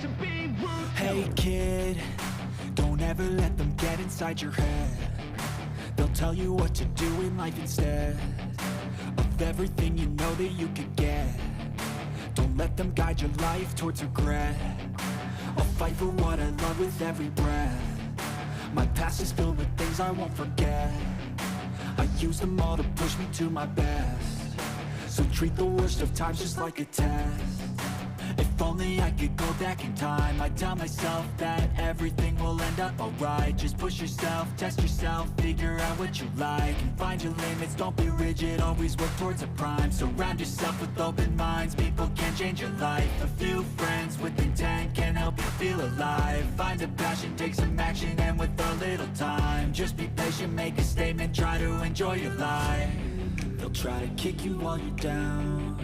to be ruthless. Hey kid, don't ever let them get inside your head. They'll tell you what to do in life instead of everything you know that you could get. Don't let them guide your life towards regret. I'll fight for what I love with every breath. My past is filled with things I won't forget. I use them all to push me to my best. So treat the worst of times just like a test. If only I could go back in time, I'd tell myself that everything will end up alright. Just push yourself, test yourself, figure out what you like, and find your limits, don't be rigid, always work towards a prime. Surround yourself with open minds, people can change your life. A few friends with intent can help you feel alive. Find a passion, take some action, and with a little time, just be patient, make a statement, try to enjoy your life. They'll try to kick you while you're down.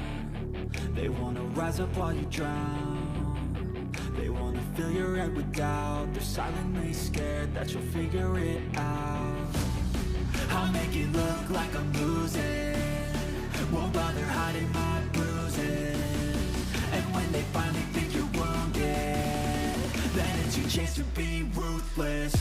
They wanna rise up while you drown. They wanna fill your head with doubt. They're silently scared that you'll figure it out. I'll make it look like I'm losing, won't bother hiding my bruises. And when they finally think you're wounded, then it's your chance to be ruthless.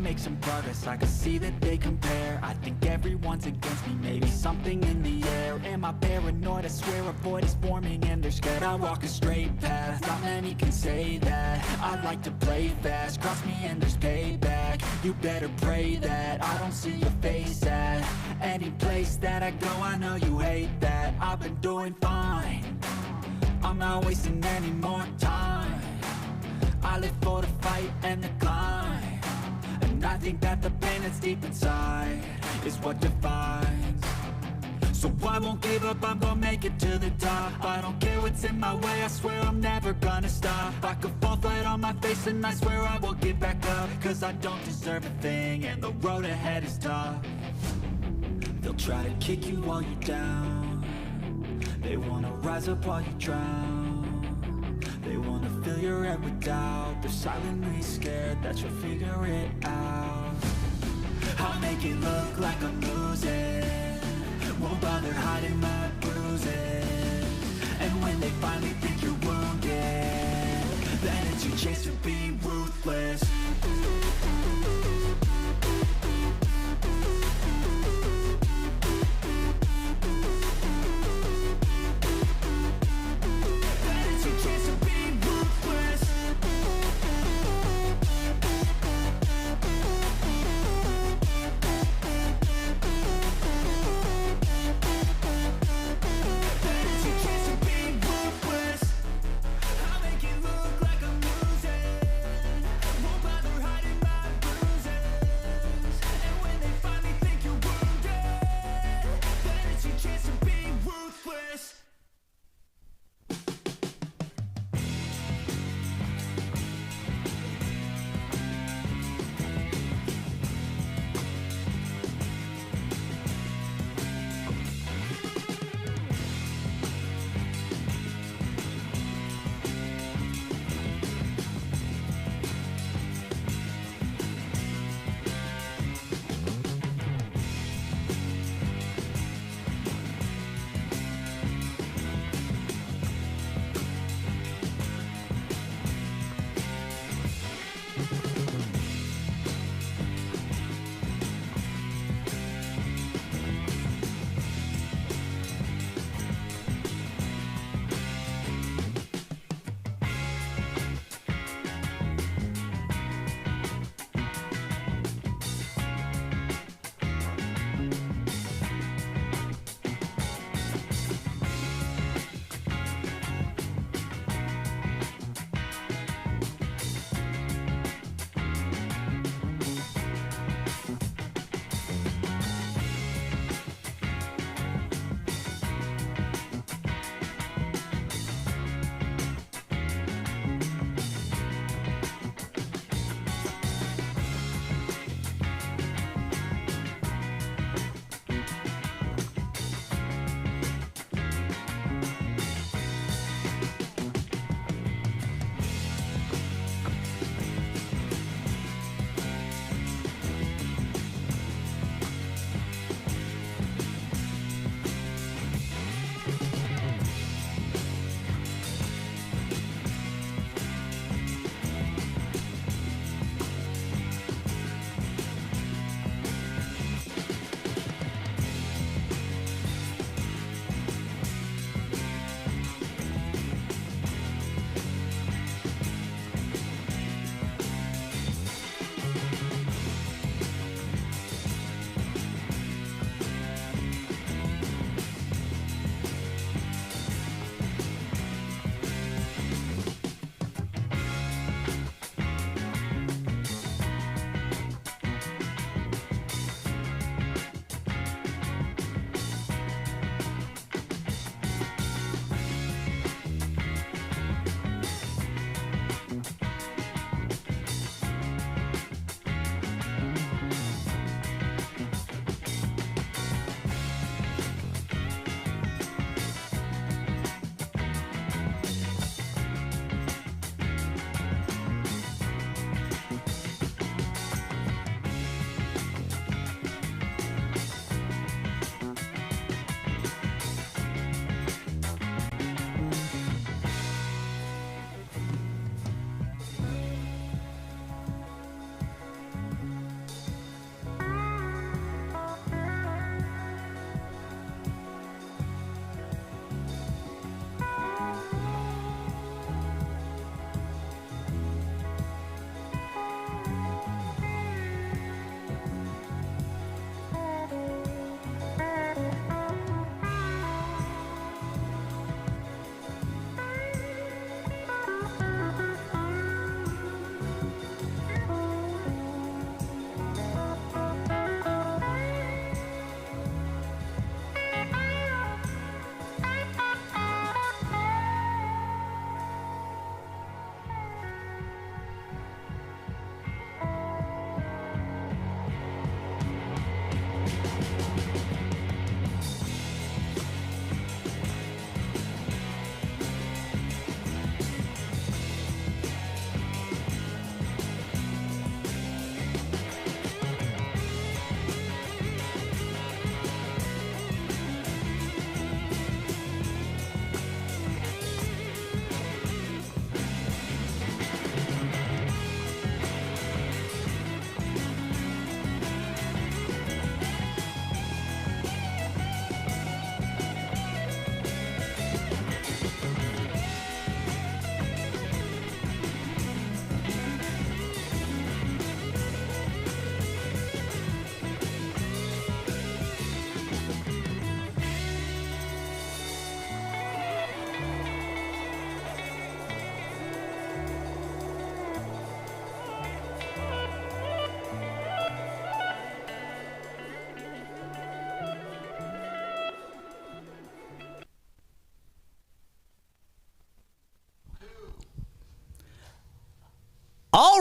Make some progress, I can see that they compare. I think everyone's against me, maybe something in the air. Am I paranoid? I swear a void is forming and they're scared. I walk a straight path, not many can say that. I like to play fast, cross me and there's payback. You better pray that I don't see your face at any place that I go. I know you hate that. I've been doing fine, I'm not wasting any more time. I live for the fight and the climb. And I think that the pain that's deep inside is what defines. So I won't give up, I'm gonna make it to the top. I don't care what's in my way, I swear I'm never gonna stop. I could fall flat on my face and I swear I won't give back up. Cause I don't deserve a thing and the road ahead is tough. They'll try to kick you while you're down. They wanna rise up while you drown. They wanna fill your head with doubt. They're silently scared that you'll figure it out. I'll make it look like I'm losing, won't bother hiding my bruises. And when they finally think you're wounded, then it's your chance to be ruthless. I'll make it look like I'm losing.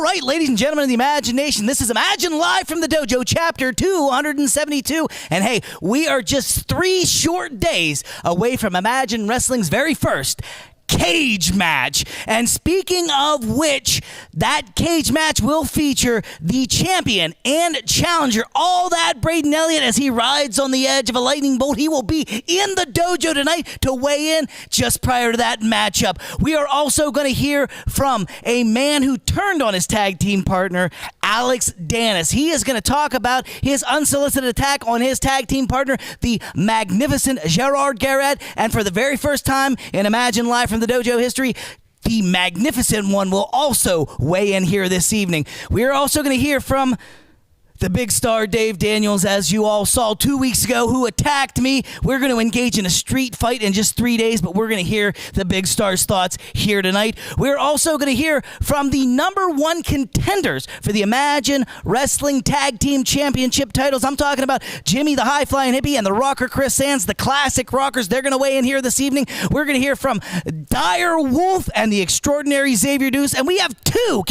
right, ladies and gentlemen of the Imagination, this is Imagine Live from the Dojo, chapter 272. And hey, we are just 3 short days away from Imagine Wrestling's very first cage match. And speaking of which, that cage match will feature the champion and challenger, All That Braden Elliott, as he rides on the edge of a lightning bolt. He will be in the dojo tonight to weigh in just prior to that matchup. We are also going to hear from a man who turned on his tag team partner, Alex Dennis. He is going to talk about his unsolicited attack on his tag team partner, the magnificent Gerard Garrett. And for the very first time in Imagine Live from the Dojo history, the magnificent one will also weigh in here this evening. We are also going to hear from the big star Dave Daniels, as you all saw 2 weeks ago, who attacked me. We're going to engage in a street fight in just 3 days, but we're going to hear the big star's thoughts here tonight. We're also going to hear from the #1 contenders for the Imagine Wrestling Tag Team Championship titles. I'm talking about Jimmy the High Flying Hippie and the Rocker Chris Sands, the classic rockers. They're going to weigh in here this evening. We're going to hear from Dire Wolf and the extraordinary Xavier Deuce, and we have two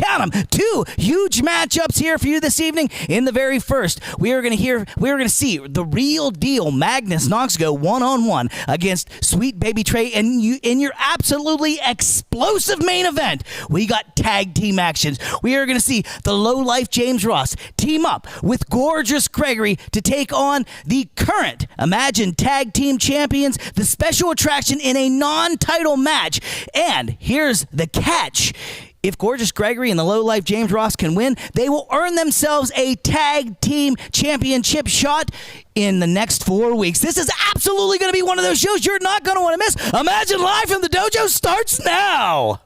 huge matchups here for you this evening. In the very first, we're going to see the real deal Magnus Knox go one-on-one against Sweet Baby Trey, and in your absolutely explosive main event, we got tag team actions. We are going to see the low-life James Ross team up with Gorgeous Gregory to take on the current Imagine Tag Team Champions, the special attraction in a non-title match. And here's the catch. If Gorgeous Gregory and the low-life James Ross can win, they will earn themselves a tag team championship shot in the next 4 weeks. This is absolutely going to be one of those shows you're not going to want to miss. Imagine Live from the Dojo starts now.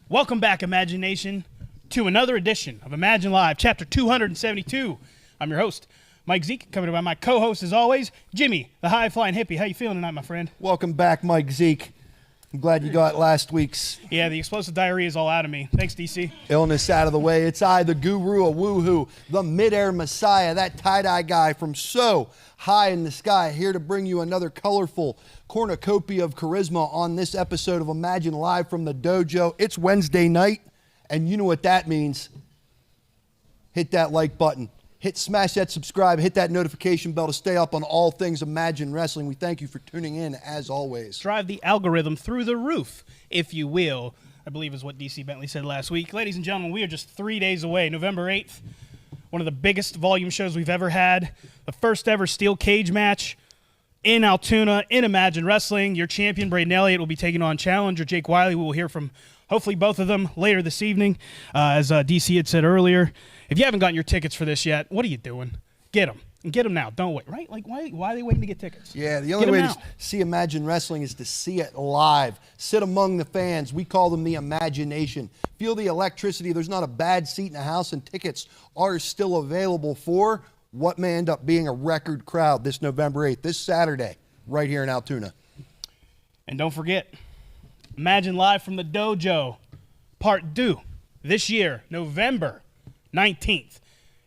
Welcome back, Imagination, to another edition of Imagine Live, chapter 272. I'm your host, Mike Zeke, coming by my co-host, as always, Jimmy, the High Flying Hippie. How you feeling tonight, my friend? Welcome back, Mike Zeke. I'm glad you got last week's Yeah, the explosive diarrhea is all out of me. Thanks, DC. illness out of the way. It's I, the guru of woohoo, the midair messiah, that tie-dye guy from so high in the sky, here to bring you another colorful cornucopia of charisma on this episode of Imagine Live from the Dojo. It's Wednesday night, and you know what that means. Hit that like button. Smash that subscribe, hit that notification bell to stay up on all things Imagine Wrestling. We thank you for tuning in, as always. Drive the algorithm through the roof, if you will, I believe is what DC Bentley said last week. Ladies and gentlemen, we are just 3 days away, November 8th, one of the biggest volume shows we've ever had, the first ever steel cage match in Altoona, in Imagine Wrestling. Your champion, Braden Elliott, will be taking on challenger Jake Wiley. We will hear from hopefully both of them later this evening, as DC had said earlier. If you haven't gotten your tickets for this yet, what are you doing? Get them. And get them now. Don't wait, right? Like, why are they waiting to get tickets? Yeah, the only way to see Imagine Wrestling is to see it live. Sit among the fans. We call them the Imagination. Feel the electricity. There's not a bad seat in the house, and tickets are still available for what may end up being a record crowd this November 8th, this Saturday, right here in Altoona. And don't forget, Imagine Live from the Dojo, Part 2 this year, November 19th.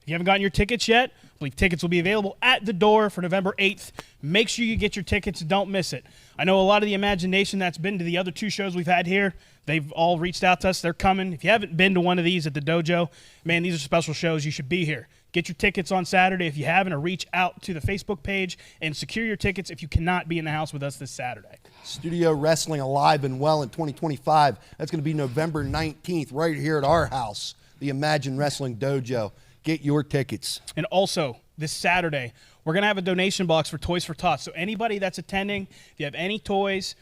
If you haven't gotten your tickets yet, I believe tickets will be available at the door for November 8th. Make sure you get your tickets. Don't miss it. I know a lot of the Imagination that's been to the other 2 shows we've had here, they've all reached out to us. They're coming. If you haven't been to one of these at the dojo, man, these are special shows. You should be here. Get your tickets on Saturday if you haven't, or reach out to the Facebook page and secure your tickets if you cannot be in the house with us this Saturday. Studio Wrestling Alive and Well in 2025. That's going to be November 19th right here at our house, the Imagine Wrestling Dojo. Get your tickets. And also, this Saturday, we're going to have a donation box for Toys for Tots. So anybody that's attending, if you have any toys,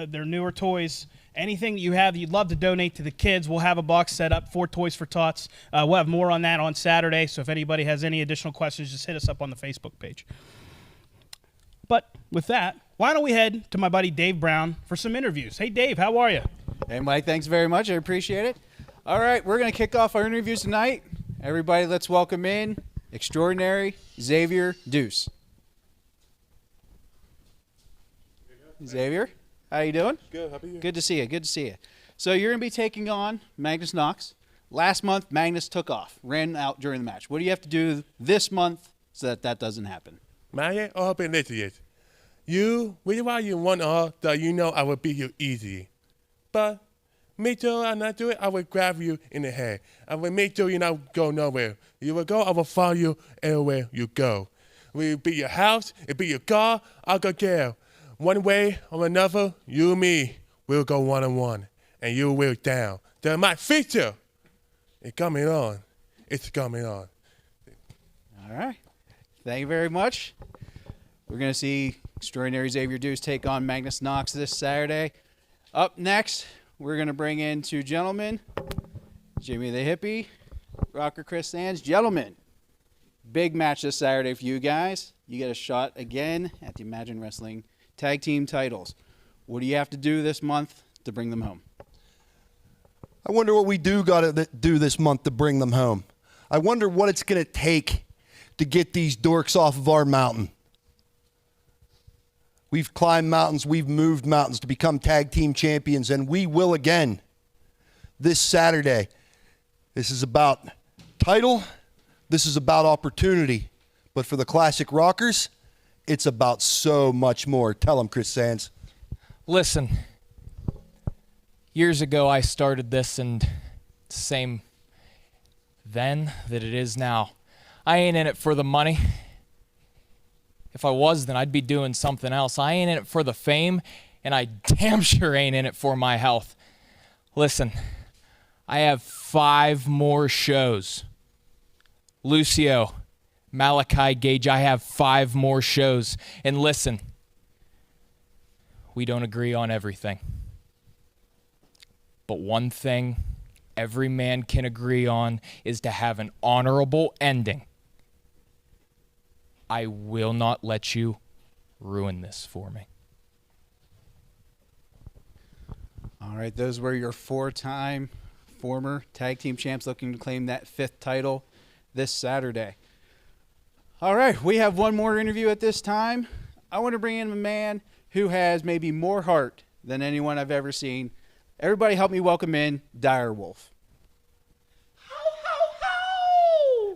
they're newer toys, anything that you have that you'd love to donate to the kids, we'll have a box set up for Toys for Tots. We'll have more on that on Saturday. So if anybody has any additional questions, just hit us up on the Facebook page. But with that, why don't we head to my buddy Dave Brown for some interviews. Hey, Dave, how are you? Hey, Mike, thanks very much. I appreciate it. All right, we're going to kick off our interviews tonight. Everybody, let's welcome in extraordinary Xavier Deuce. Xavier, how you doing? Good, how are you? Good to see you, good to see you. So you're going to be taking on Magnus Knox. Last month, Magnus took off, ran out during the match. What do you have to do this month so that that doesn't happen? Man, all been idiot. You, reason why you want all that you know I will beat you easy. But make sure I not do it, I will grab you in the head. I will make sure you not go nowhere. You will go, I will follow you everywhere you go. We will be your house, it be your car, I'll go jail. One way or another, you and me will go one-on-one, and you will down. Then my feature, it's coming on. It's coming on. All right. Thank you very much. We're going to see extraordinary Xavier Deuce take on Magnus Knox this Saturday. Up next, we're going to bring in 2 gentlemen, Jimmy the Hippie, Rocker Chris Sands. Gentlemen, big match this Saturday for you guys. You get a shot again at the Imagine Wrestling Tag Team titles. What do you have to do this month to bring them home? I wonder what we got to do this month to bring them home. I wonder what it's going to take to get these dorks off of our mountain. We've climbed mountains, we've moved mountains to become tag team champions, and we will again this Saturday. This is about title, this is about opportunity, but for the Classic Rockers, it's about so much more. Tell them, Chris Sands. Listen, years ago I started this, and it's the same then that it is now. I ain't in it for the money. If I was, then I'd be doing something else. I ain't in it for the fame, and I damn sure ain't in it for my health. Listen, I have 5 more shows. Lucio, Malachi Gage, I have 5 more shows. And listen, we don't agree on everything. But one thing every man can agree on is to have an honorable ending. I will not let you ruin this for me. All right, those were your 4-time former tag team champs looking to claim that 5th title this Saturday. All right, we have one more interview at this time. I want to bring in a man who has maybe more heart than anyone I've ever seen. Everybody help me welcome in Dire Wolf.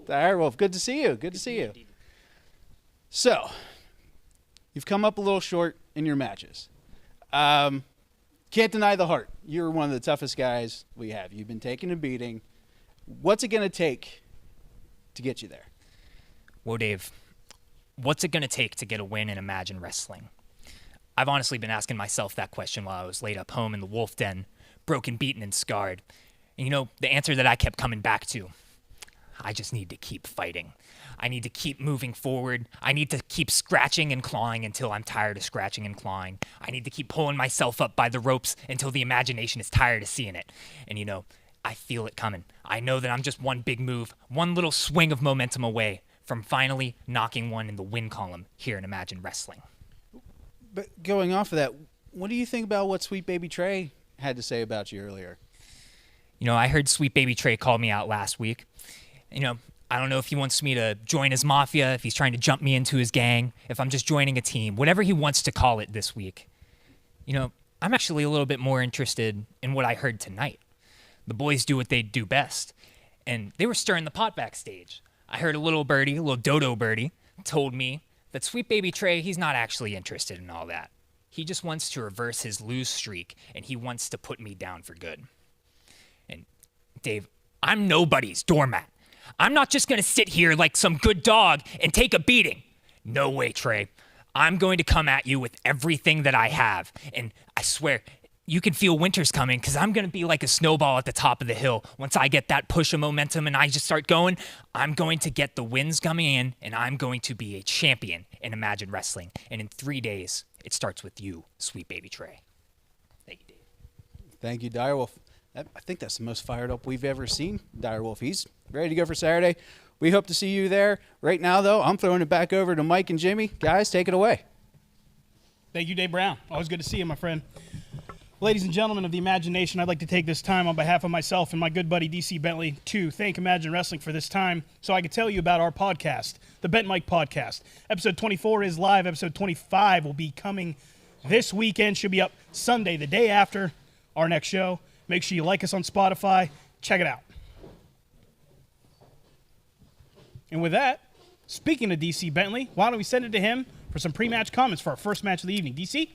Dire Wolf, good to see you. Good to see you. So, you've come up a little short in your matches. Can't deny the heart. You're one of the toughest guys we have. You've been taking a beating. What's it going to take to get you there? Whoa, Dave. What's it going to take to get a win in Imagine Wrestling? I've honestly been asking myself that question while I was laid up home in the Wolf Den, broken, beaten, and scarred. And you know, the answer that I kept coming back to, I just need to keep fighting. I need to keep moving forward. I need to keep scratching and clawing until I'm tired of scratching and clawing. I need to keep pulling myself up by the ropes until the imagination is tired of seeing it. And you know, I feel it coming. I know that I'm just one big move, one little swing of momentum away from finally knocking one in the win column here in Imagine Wrestling. But going off of that, what do you think about what Sweet Baby Trey had to say about you earlier? You know, I heard Sweet Baby Trey call me out last week. You know, I don't know if he wants me to join his mafia, if he's trying to jump me into his gang, if I'm just joining a team, whatever he wants to call it this week. You know, I'm actually a little bit more interested in what I heard tonight. The boys do what they do best. And they were stirring the pot backstage. I heard a little birdie, a little dodo birdie, told me that Sweet Baby Trey, he's not actually interested in all that. He just wants to reverse his lose streak, and he wants to put me down for good. And Dave, I'm nobody's doormat. I'm not just going to sit here like some good dog and take a beating. No way, Trey. I'm going to come at you with everything that I have. And I swear, you can feel winter's coming because I'm going to be like a snowball at the top of the hill. Once I get that push of momentum and I just start going, I'm going to get the wins coming in, and I'm going to be a champion in Imagine Wrestling. And in 3 days, it starts with you, Sweet Baby Trey. Thank you, Dave. Thank you, Direwolf. I think that's the most fired up we've ever seen Direwolf. He's ready to go for Saturday. We hope to see you there. Right now, though, I'm throwing it back over to Mike and Jimmy. Guys, take it away. Thank you, Dave Brown. Always good to see you, my friend. Ladies and gentlemen of the Imagination, I'd like to take this time on behalf of myself and my good buddy DC Bentley to thank Imagine Wrestling for this time so I can tell you about our podcast, the Bent Mike Podcast. Episode 24 is live. Episode 25 will be coming this weekend. Should be up Sunday, the day after our next show. Make sure you like us on Spotify. Check it out. And with that, speaking of DC Bentley, why don't we send it to him for some pre-match comments for our first match of the evening. DC?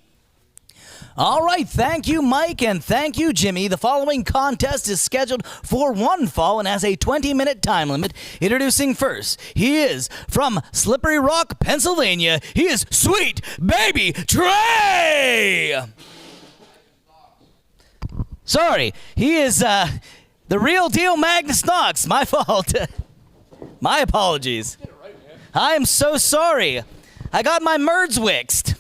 All right, thank you, Mike, and thank you, Jimmy. The following contest is scheduled for one fall and has a 20-minute time limit. Introducing first, he is from Slippery Rock, Pennsylvania. He is Sweet Baby Trey! Sorry, he is the real deal Magnus Knox. My fault. My apologies. I am so sorry. I got my merds wixed.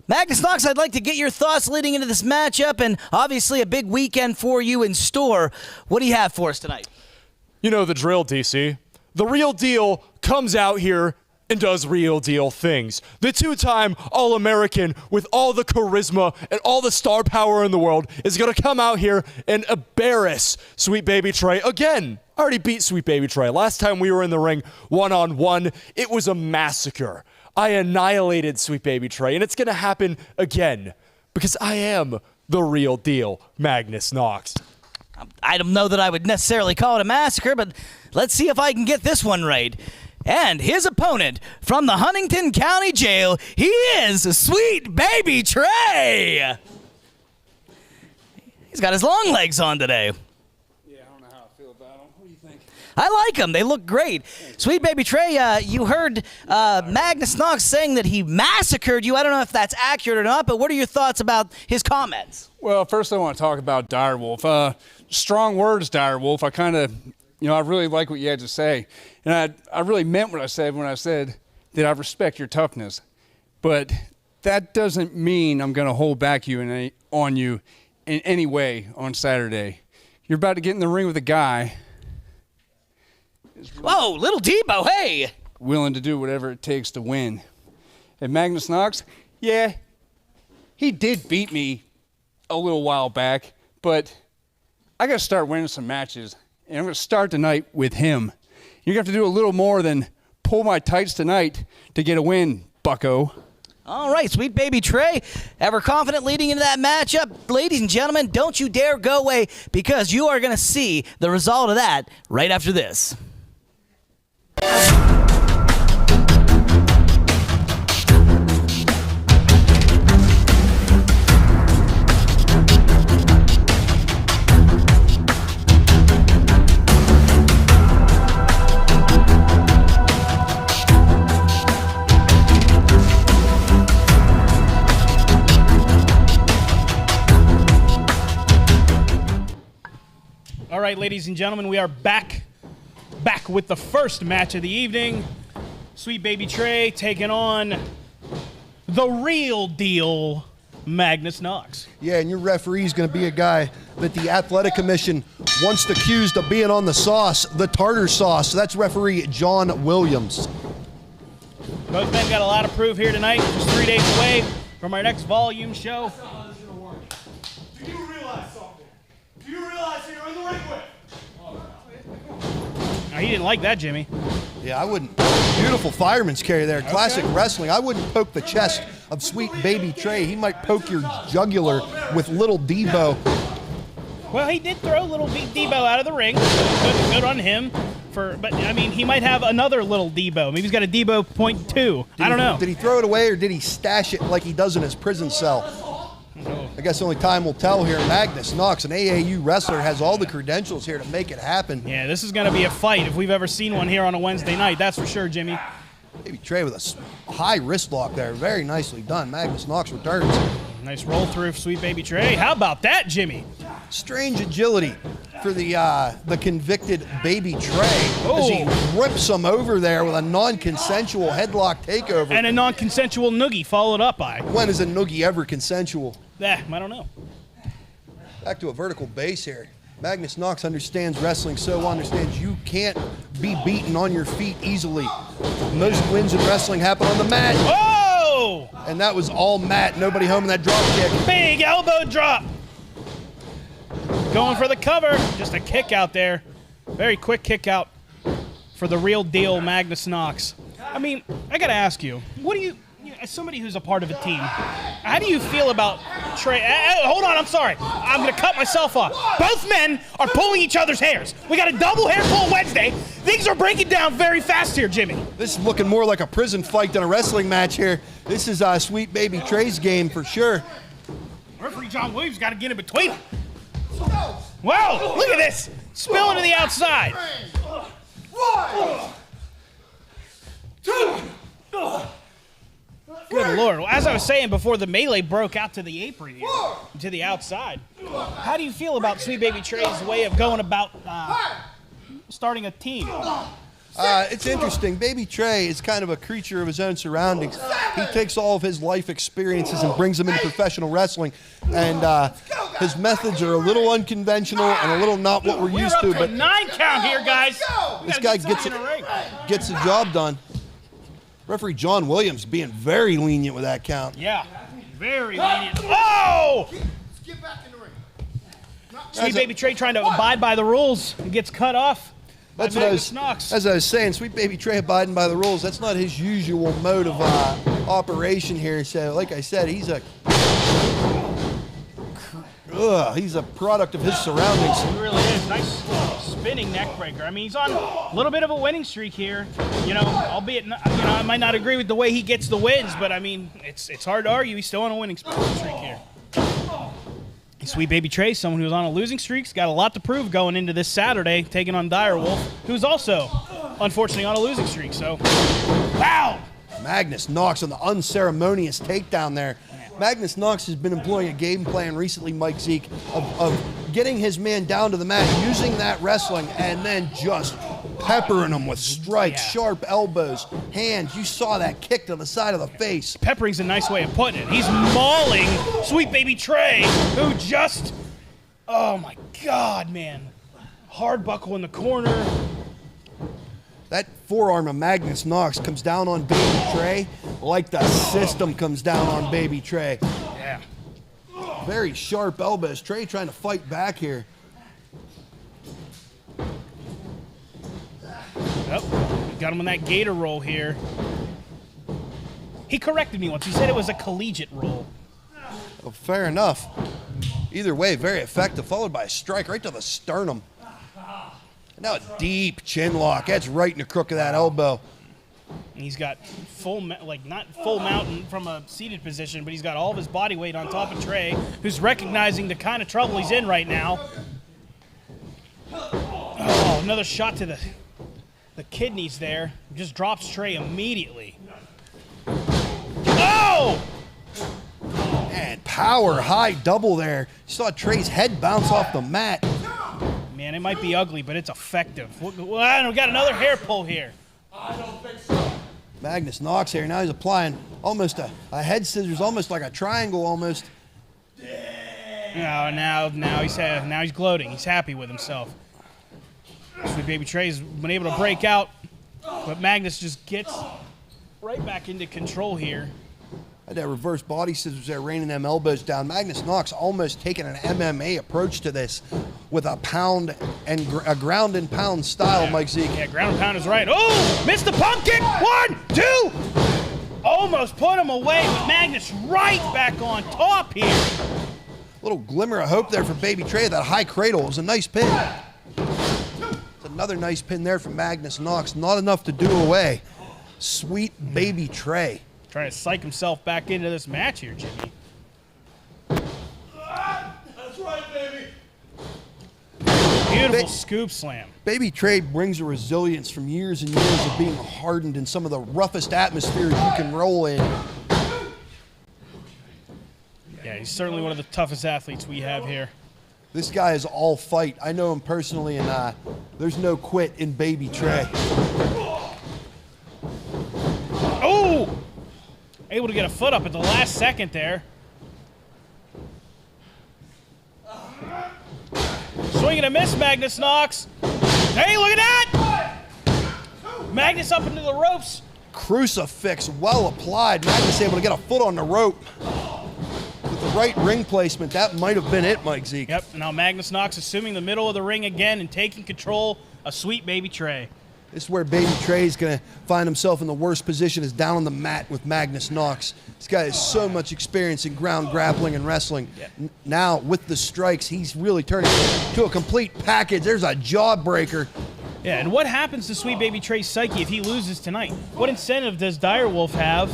Magnus Knox, I'd like to get your thoughts leading into this matchup, and obviously a big weekend for you in store. What do you have for us tonight? You know the drill, DC. The real deal comes out here and does real deal things. The two-time All-American with all the charisma and all the star power in the world is going to come out here and embarrass Sweet Baby Trey again. I already beat Sweet Baby Trey. Last time we were in the ring one-on-one, it was a massacre. I annihilated Sweet Baby Trey, and it's going to happen again because I am the real deal Magnus Knox. I don't know that I would necessarily call it a massacre, but let's see if I can get this one right. And his opponent from the Huntington County Jail, he is Sweet Baby Trey. He's got his long legs on today. Yeah, I don't know how I feel about him. What do you think? I like them. They look great. Sweet Baby Trey, you heard Magnus Knox saying that he massacred you. I don't know if that's accurate or not, but what are your thoughts about his comments? Well, first I want to talk about Direwolf. Strong words, Direwolf. I kind of, I really like what you had to say. And I really meant what I said when I said that I respect your toughness. But that doesn't mean I'm going to hold back on you in any way on Saturday. You're about to get in the ring with a guy. Whoa, little Debo, hey! Willing to do whatever it takes to win. And Magnus Knox, yeah, he did beat me a little while back, but I got to start winning some matches, and I'm going to start tonight with him. You're going to have to do a little more than pull my tights tonight to get a win, bucko. All right, Sweet Baby Trey, ever confident leading into that matchup. Ladies and gentlemen, don't you dare go away because you are going to see the result of that right after this. All right, ladies and gentlemen, we are back with the first match of the evening. Sweet Baby Trey taking on the real deal, Magnus Knox. Yeah, and your referee is going to be a guy that the Athletic Commission once accused of being on the sauce, the tartar sauce. So that's referee John Williams. Both men got a lot of proof here tonight, just 3 days away from our next volume show. Do you realize something? Do you realize who you're in the ring with? Now, he didn't like that, Jimmy. Yeah, I wouldn't. Beautiful fireman's carry there. Classic wrestling. I wouldn't poke the chest of Sweet Baby Trey. He might poke your jugular with little Debo. Well, he did throw little Debo out of the ring. Good on him. But I mean, he might have another little Debo. Maybe he's got a Debo .2. I don't know. Did he throw it away or did he stash it like he does in his prison cell? I guess only time will tell here. Magnus Knox, an AAU wrestler, has all the credentials here to make it happen. Yeah, this is going to be a fight if we've ever seen one here on a Wednesday night. That's for sure, Jimmy. Baby Trey with a high wrist lock there. Very nicely done. Magnus Knox returns. Nice roll through, Sweet Baby Trey. How about that, Jimmy? Strange agility for the convicted Baby Trey as he rips him over there with a non-consensual headlock takeover. And a non-consensual noogie followed up by. When is a noogie ever consensual? I don't know. Back to a vertical base here. Magnus Knox understands wrestling so well, understands you can't be beaten on your feet easily. Most wins in wrestling happen on the mat. Oh! And that was all mat. Nobody home in that drop kick. Big elbow drop. Going for the cover. Just a kick out there. Very quick kick out for the real deal Magnus Knox. I mean, I got to ask you, what do you, as somebody who's a part of a team, how do you feel about Trey? Hold on, I'm sorry. I'm going to cut myself off. Both men are pulling each other's hairs. We got a double hair pull Wednesday. Things are breaking down very fast here, Jimmy. This is looking more like a prison fight than a wrestling match here. This is Sweet Baby Trey's game for sure. Referee John Williams got to get in between them. Whoa, look at this. Spilling to the outside. 1, 2. Good Lord. Well, as I was saying before the melee broke out to the apron here, to the outside, how do you feel about Sweet Baby Trey's way of going about starting a team? It's interesting. Baby Trey is kind of a creature of his own surroundings. He takes all of his life experiences and brings them into professional wrestling. And his methods are a little unconventional and a little not what we're used to. But 9 count here, guys. This guy gets the job done. Referee John Williams being very lenient with that count. Yeah, very lenient. Oh! Get back in the ring. Sweet Baby Trey trying to abide by the rules and gets cut off. That's what as I was saying, Sweet Baby Trey abiding by the rules. That's not his usual mode of operation here. So, like I said, he's a product of his surroundings. He really is. Nice spinning neck breaker. I mean, he's on a little bit of a winning streak here. You know, albeit, I might not agree with the way he gets the wins, but I mean, it's hard to argue. He's still on a winning streak here. Sweet Baby Trey, someone who's on a losing streak, has got a lot to prove going into this Saturday, taking on Direwolf, who's also, unfortunately, on a losing streak. So, wow! Magnus Knox on the unceremonious takedown there. Magnus Knox has been employing a game plan recently, Mike Zeke, of getting his man down to the mat, using that wrestling, and then just peppering him with strikes, sharp elbows, hands. You saw that kick to the side of the face. Peppering's a nice way of putting it. He's mauling Sweet Baby Trey, who just, oh my God, man. Hard buckle in the corner. That forearm of Magnus Knox comes down on Baby Trey like the system comes down on Baby Trey. Yeah. Very sharp elbows. Trey trying to fight back here. Oh, got him on that gator roll here. He corrected me once. He said it was a collegiate roll. Well, fair enough. Either way, very effective, followed by a strike right to the sternum. Now a deep chin lock. That's right in the crook of that elbow. And he's got not full mountain from a seated position, but he's got all of his body weight on top of Trey, who's recognizing the kind of trouble he's in right now. Oh, another shot to the kidneys there. Just drops Trey immediately. Oh! And power high double there. You saw Trey's head bounce off the mat. Man, it might be ugly, but it's effective. We got another hair pull here. I don't think so. Magnus Knox here. Now he's applying almost a head scissors, almost like a triangle almost. Now he's gloating. He's happy with himself. Sweet Baby Trey's been able to break out, but Magnus just gets right back into control here. Had that reverse body scissors there, raining them elbows down. Magnus Knox almost taking an MMA approach to this with a pound and a ground and pound style, Mike Zeke. Yeah, ground and pound is right. Oh, missed the pump kick. 1, 2. Almost put him away, but Magnus right back on top here. Little glimmer of hope there for Baby Trey. That high cradle was a nice pin. It's another nice pin there from Magnus Knox. Not enough to do away. Sweet Baby Trey. Trying to psych himself back into this match here, Jimmy. That's right, baby. Beautiful scoop slam. Baby Trey brings a resilience from years and years of being hardened in some of the roughest atmospheres you can roll in. Yeah, he's certainly one of the toughest athletes we have here. This guy is all fight. I know him personally, and there's no quit in Baby Trey. Oh! Able to get a foot up at the last second there. Swing and a miss, Magnus Knox. Hey, look at that! Magnus up into the ropes. Crucifix well applied. Magnus able to get a foot on the rope. With the right ring placement, that might have been it, Mike Zeke. Yep, now Magnus Knox assuming the middle of the ring again and taking control of Sweet Baby Trey. This is where Baby Trey is going to find himself in the worst position, is down on the mat with Magnus Knox. This guy has so much experience in ground grappling and wrestling. Now, with the strikes, he's really turning to a complete package. There's a jawbreaker. Yeah, and what happens to Sweet Baby Trey's psyche if he loses tonight? What incentive does Direwolf have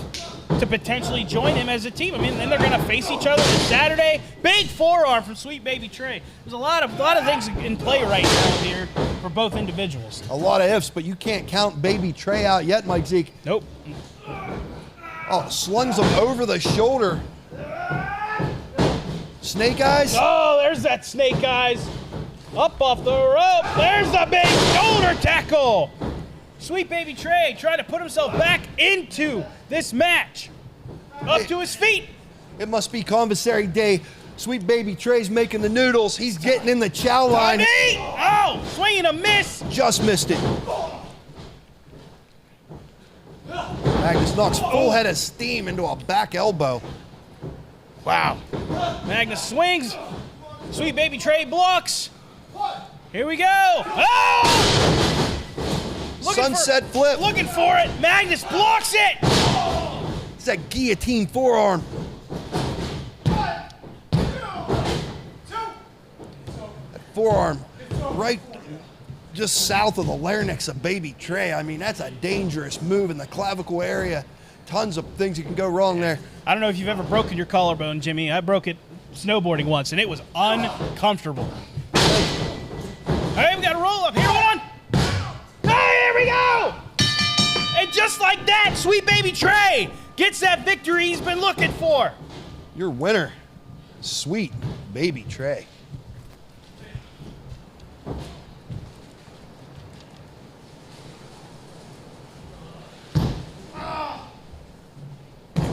to potentially join him as a team? I mean, then they're going to face each other this Saturday. Big forearm from Sweet Baby Trey. There's a lot of things in play right now here for both individuals. A lot of ifs, but you can't count Baby Trey out yet, Mike Zeke. Nope. Oh, slungs him over the shoulder. Snake eyes. Oh, there's that snake eyes. Up off the rope. There's the big shoulder tackle. Sweet Baby Trey trying to put himself back into this match. Up to his feet. It must be commissary day. Sweet Baby Trey's making the noodles. He's getting in the chow line. Oh, swing and a miss. Just missed it. Magnus Knox full head of steam into a back elbow. Wow. Magnus swings. Sweet Baby Trey blocks. Here we go. Oh! Sunset flip. Looking for it. Magnus blocks it. It's that guillotine forearm. That forearm right just south of the larynx of Baby Trey. I mean, that's a dangerous move in the clavicle area. Tons of things that can go wrong there. I don't know if you've ever broken your collarbone, Jimmy. I broke it snowboarding once, and it was uncomfortable. Hey, we got a roll up here. Hold on. Hey, here we go. And just like that, Sweet Baby Trey gets that victory he's been looking for. Your winner, Sweet Baby Trey.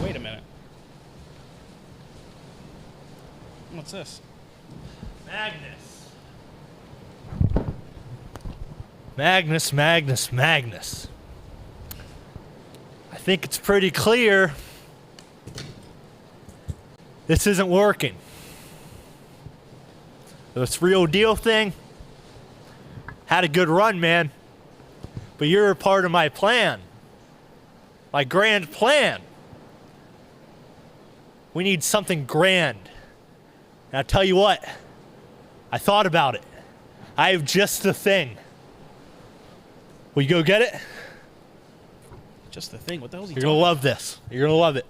Wait a minute. What's this? Magnus. I think it's pretty clear this isn't working. This Real Deal thing had a good run, man. But you're a part of my plan. My grand plan. We need something grand. And I'll tell you what, I thought about it. I have just the thing. Will you go get it? Just the thing. What the hell is he You're gonna love this. You're gonna love it.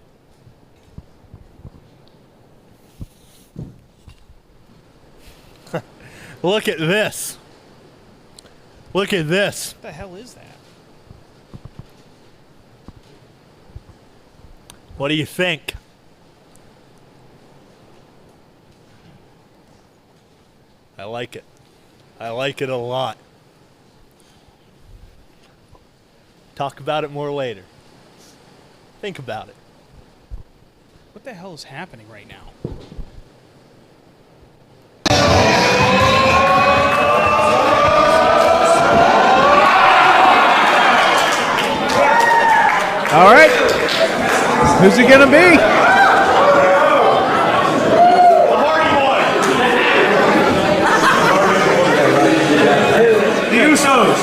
Look at this. Look at this. What the hell is that? What do you think? I like it. I like it a lot. Talk about it more later. Think about it. What the hell is happening right now? All right. Who's it gonna be? The Usos.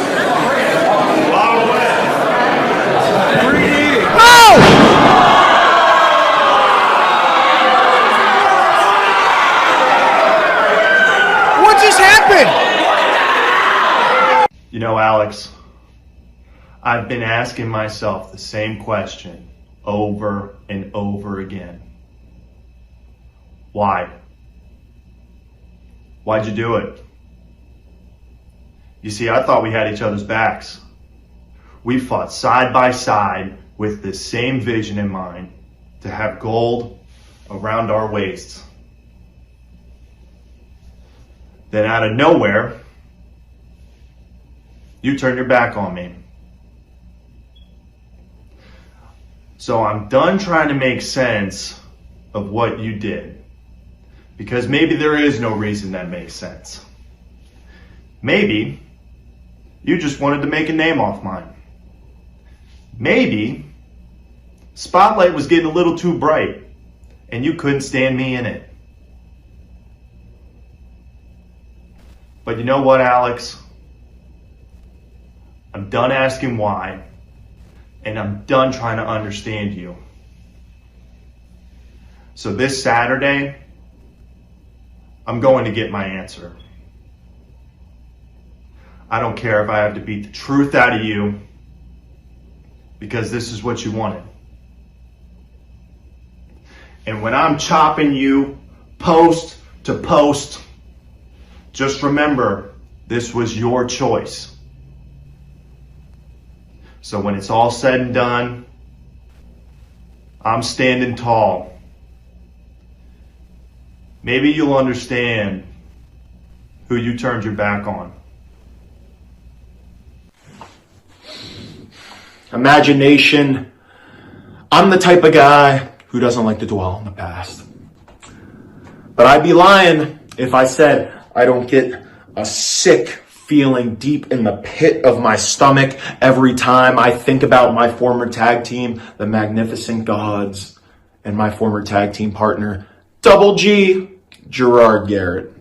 Alex, I've been asking myself the same question over and over again. Why? Why'd you do it? You see, I thought we had each other's backs. We fought side by side with the same vision in mind, to have gold around our waists. Then out of nowhere, you turned your back on me. So I'm done trying to make sense of what you did, because maybe there is no reason that makes sense. Maybe you just wanted to make a name off mine. Maybe spotlight was getting a little too bright and you couldn't stand me in it. But you know what, Alex? I'm done asking why, and I'm done trying to understand you. So this Saturday, I'm going to get my answer. I don't care if I have to beat the truth out of you, because this is what you wanted. And when I'm chopping you post to post, just remember, this was your choice. So when it's all said and done, I'm standing tall. Maybe you'll understand who you turned your back on. Imagination. I'm the type of guy who doesn't like to dwell on the past. But I'd be lying if I said I don't get a sick feeling deep in the pit of my stomach every time I think about my former tag team, the Magnificent Gods, and my former tag team partner, Double G, Gerard Garrett.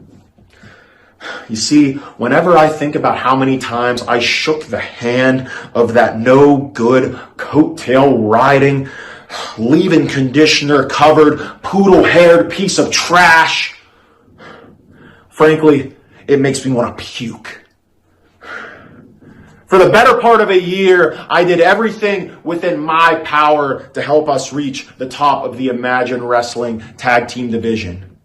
You see, whenever I think about how many times I shook the hand of that no good coattail riding, leave-in conditioner covered, poodle haired piece of trash, frankly, it makes me want to puke. For the better part of a year, I did everything within my power to help us reach the top of the Imagine Wrestling Tag Team Division.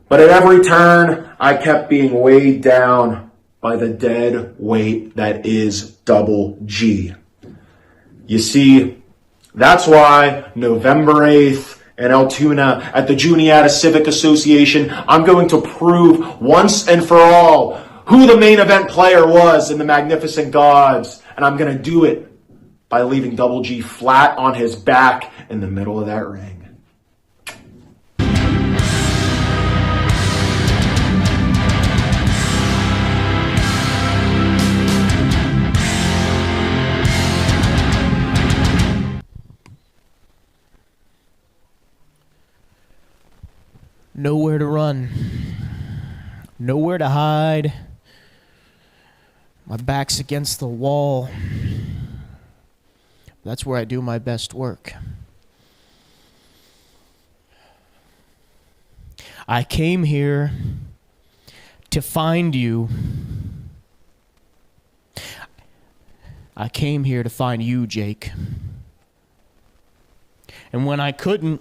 But at every turn, I kept being weighed down by the dead weight that is Double G. You see, that's why November 8th in Altoona at the Juniata Civic Association, I'm going to prove once and for all who the main event player was in the Magnificent Gods. And I'm going to do it by leaving Double G flat on his back in the middle of that ring. Nowhere to run. Nowhere to hide. My back's against the wall. That's where I do my best work. I came here to find you. I came here to find you, Jake. And when I couldn't,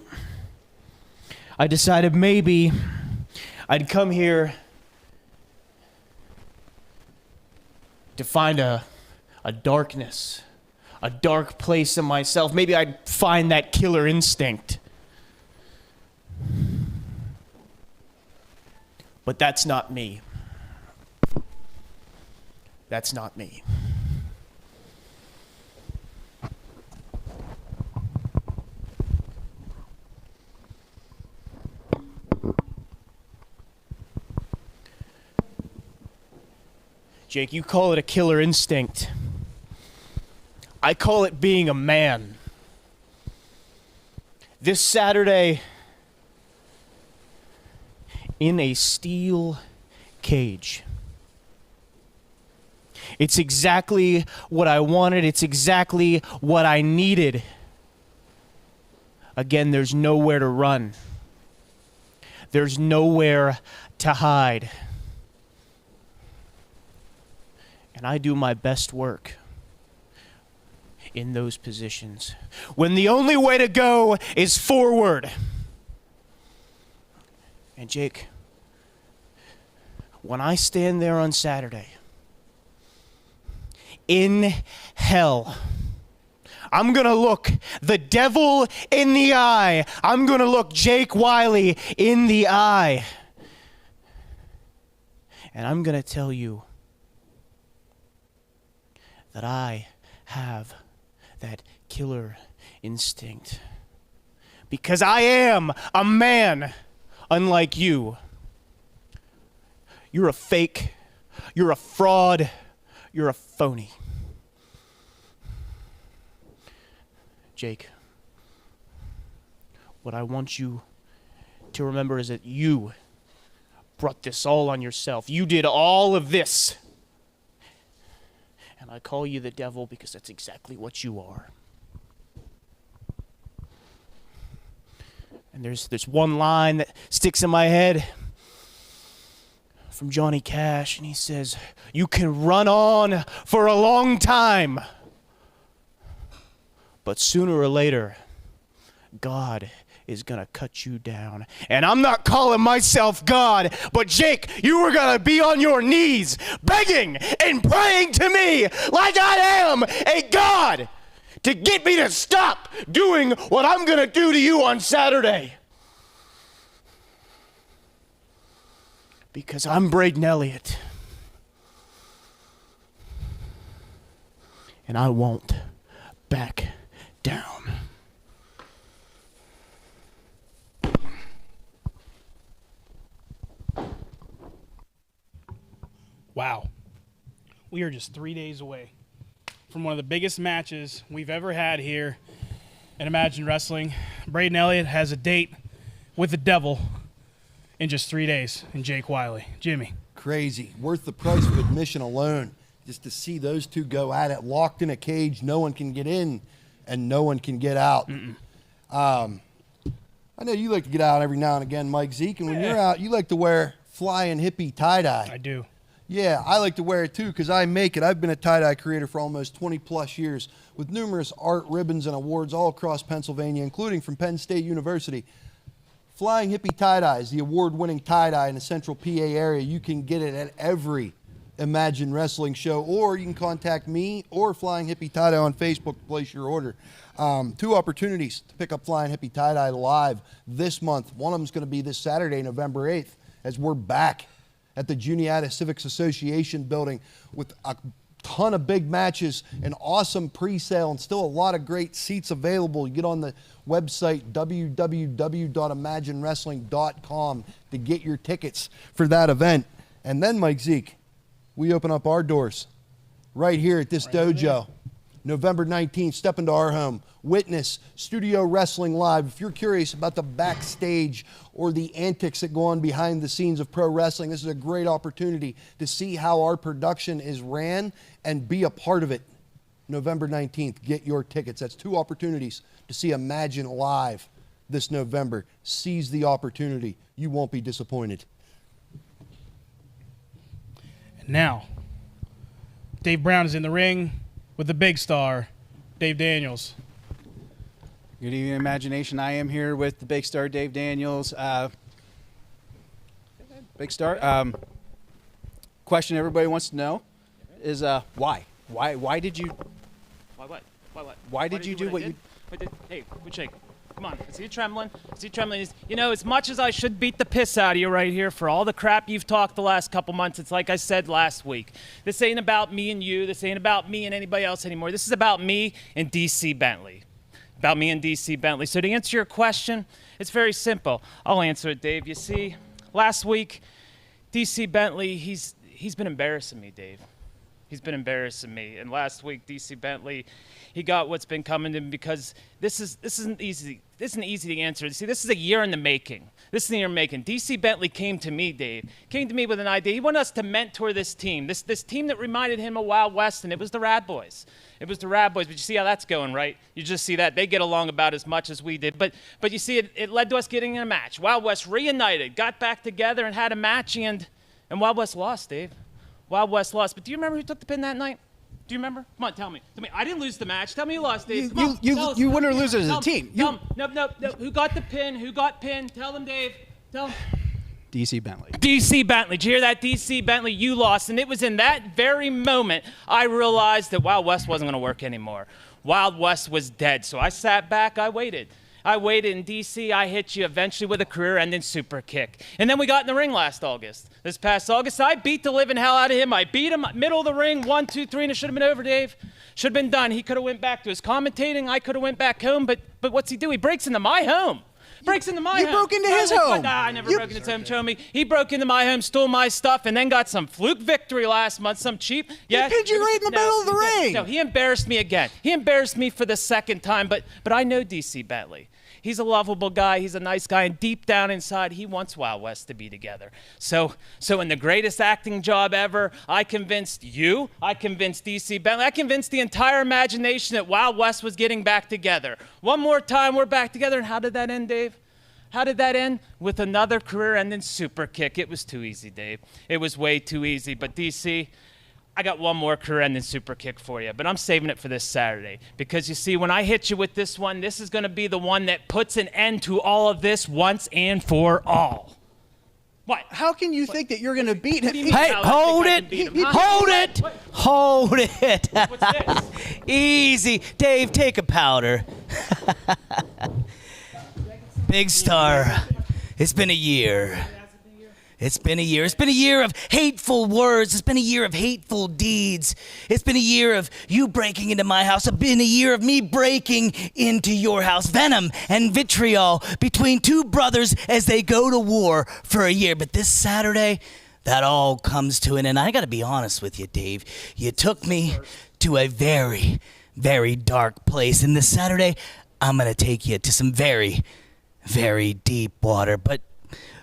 I decided maybe I'd come here to find a darkness, a dark place in myself. Maybe I'd find that killer instinct. But that's not me. That's not me. Jake, you call it a killer instinct. I call it being a man. This Saturday, in a steel cage. It's exactly what I wanted. It's exactly what I needed. Again, there's nowhere to run. There's nowhere to hide. And I do my best work in those positions when the only way to go is forward. And Jake, when I stand there on Saturday, in hell, I'm going to look the devil in the eye. I'm going to look Jake Wiley in the eye. And I'm going to tell you that I have that killer instinct. Because I am a man, unlike you. You're a fake. You're a fraud. You're a phony. Jake, what I want you to remember is that you brought this all on yourself. You did all of this. And I call you the devil because that's exactly what you are. And there's one line that sticks in my head from Johnny Cash, and he says, "You can run on for a long time, but sooner or later, God is going to cut you down." And I'm not calling myself God, but Jake, you are going to be on your knees begging and praying to me like I am a God to get me to stop doing what I'm going to do to you on Saturday. Because I'm Braden Elliott. And I won't back down. Wow. We are just 3 days away from one of the biggest matches we've ever had here at Imagine Wrestling. Braden Elliott has a date with the devil in just 3 days, and Jake Wiley. Jimmy. Crazy. Worth the price of admission alone. Just to see those two go at it, locked in a cage, no one can get in and no one can get out. I know you like to get out every now and again, Mike Zeke, and when you're out, you like to wear flying hippie tie-dye. I do. Yeah, I like to wear it too because I make it. I've been a tie-dye creator for almost 20 plus years with numerous art ribbons and awards all across Pennsylvania, including from Penn State University. Flying Hippie Tie-Dye is the award-winning tie-dye in the central PA area. You can get it at every Imagine Wrestling show, or you can contact me or Flying Hippie Tie-Dye on Facebook to place your order. 2 opportunities to pick up Flying Hippie Tie-Dye live this month. One of them is going to be this Saturday, November 8th, as we're back at the Juniata Civics Association building with a ton of big matches, an awesome pre-sale, and still a lot of great seats available. You get on the website www.imaginewrestling.com to get your tickets for that event. And then, Mike Zeke, we open up our doors right here at this dojo. November 19th, step into our home. Witness Studio Wrestling Live. If you're curious about the backstage or the antics that go on behind the scenes of pro wrestling, this is a great opportunity to see how our production is ran and be a part of it. November 19th, get your tickets. That's 2 opportunities to see Imagine live this November. Seize the opportunity. You won't be disappointed. And now, Dave Brown is in the ring with the big star, Dave Daniels. Good evening, Imagination. I am here with the big star, Dave Daniels. Big star. Question everybody wants to know is why? Why did you? Why what? Why did you do what you? Hey, good shake. Come on. Is he trembling? You know, as much as I should beat the piss out of you right here for all the crap you've talked the last couple months, it's like I said last week. This ain't about me and you. This ain't about me and anybody else anymore. This is about me and DC Bentley. About me and DC Bentley. So to answer your question, it's very simple. I'll answer it, Dave. You see, last week, DC Bentley, he's been embarrassing me, Dave. He's been embarrassing me. And last week, DC Bentley, he got what's been coming to him because this isn't easy. This isn't easy to answer. See, this is a year in the making. This is a year in the making. DC Bentley came to me, Dave. Came to me with an idea. He wanted us to mentor this team. This team that reminded him of Wild West, and it was the Rad Boys. It was the Rad Boys. But you see how that's going, right? You just see that. They get along about as much as we did. But you see, it led to us getting in a match. Wild West reunited, got back together, and had a match, and Wild West lost, Dave. Wild West lost. But do you remember who took the pin that night? Do you remember? Come on, tell me. I didn't lose the match. Tell me you lost, Dave. Come on, tell us. You win or lose as a Tell 'em. team. Tell 'em. No. Who got the pin? Who got pinned? Tell them, Dave. Tell them. DC Bentley. DC Bentley. Did you hear that? DC Bentley, you lost. And it was in that very moment I realized that Wild West wasn't going to work anymore. Wild West was dead. So I sat back. I waited. In DC. I hit you eventually with a career-ending super kick. And then we got in the ring last August. This past August, I beat the living hell out of him. I beat him middle of the ring, 1, 2, 3, and it should have been over, Dave. Should have been done. He could have went back to his commentating. I could have went back home. But what's he do? He breaks into my home. You broke into his home. Nah, I never broke into his home, show me. He broke into my home, stole my stuff, and then got some fluke victory last month, some cheap. Yeah, he pinned you right in the middle of the ring. No, he embarrassed me again. He embarrassed me for the second time, but I know DC Bentley. He's a lovable guy. He's a nice guy, and deep down inside, he wants Wild West to be together. So in the greatest acting job ever, I convinced you, I convinced DC Bentley, I convinced the entire imagination that Wild West was getting back together. One more time, we're back together, and how did that end, Dave? How did that end? With another career-ending super kick. It was too easy, Dave. It was way too easy. But DC, I got one more career-ending super kick for you, but I'm saving it for this Saturday. Because you see, when I hit you with this one, this is going to be the one that puts an end to all of this once and for all. What? How can you think that you're going to beat him? Hey, hold it! Hold it! Hold it! What's this? Easy. Dave, take a powder. Big Star, it's been a year. It's been a year. It's been a year of hateful words. It's been a year of hateful deeds. It's been a year of you breaking into my house. It's been a year of me breaking into your house. Venom and vitriol between two brothers as they go to war for a year. But this Saturday, that all comes to an end. I got to be honest with you, Dave. You took me to a very, very dark place. And this Saturday, I'm going to take you to some very, very deep water. But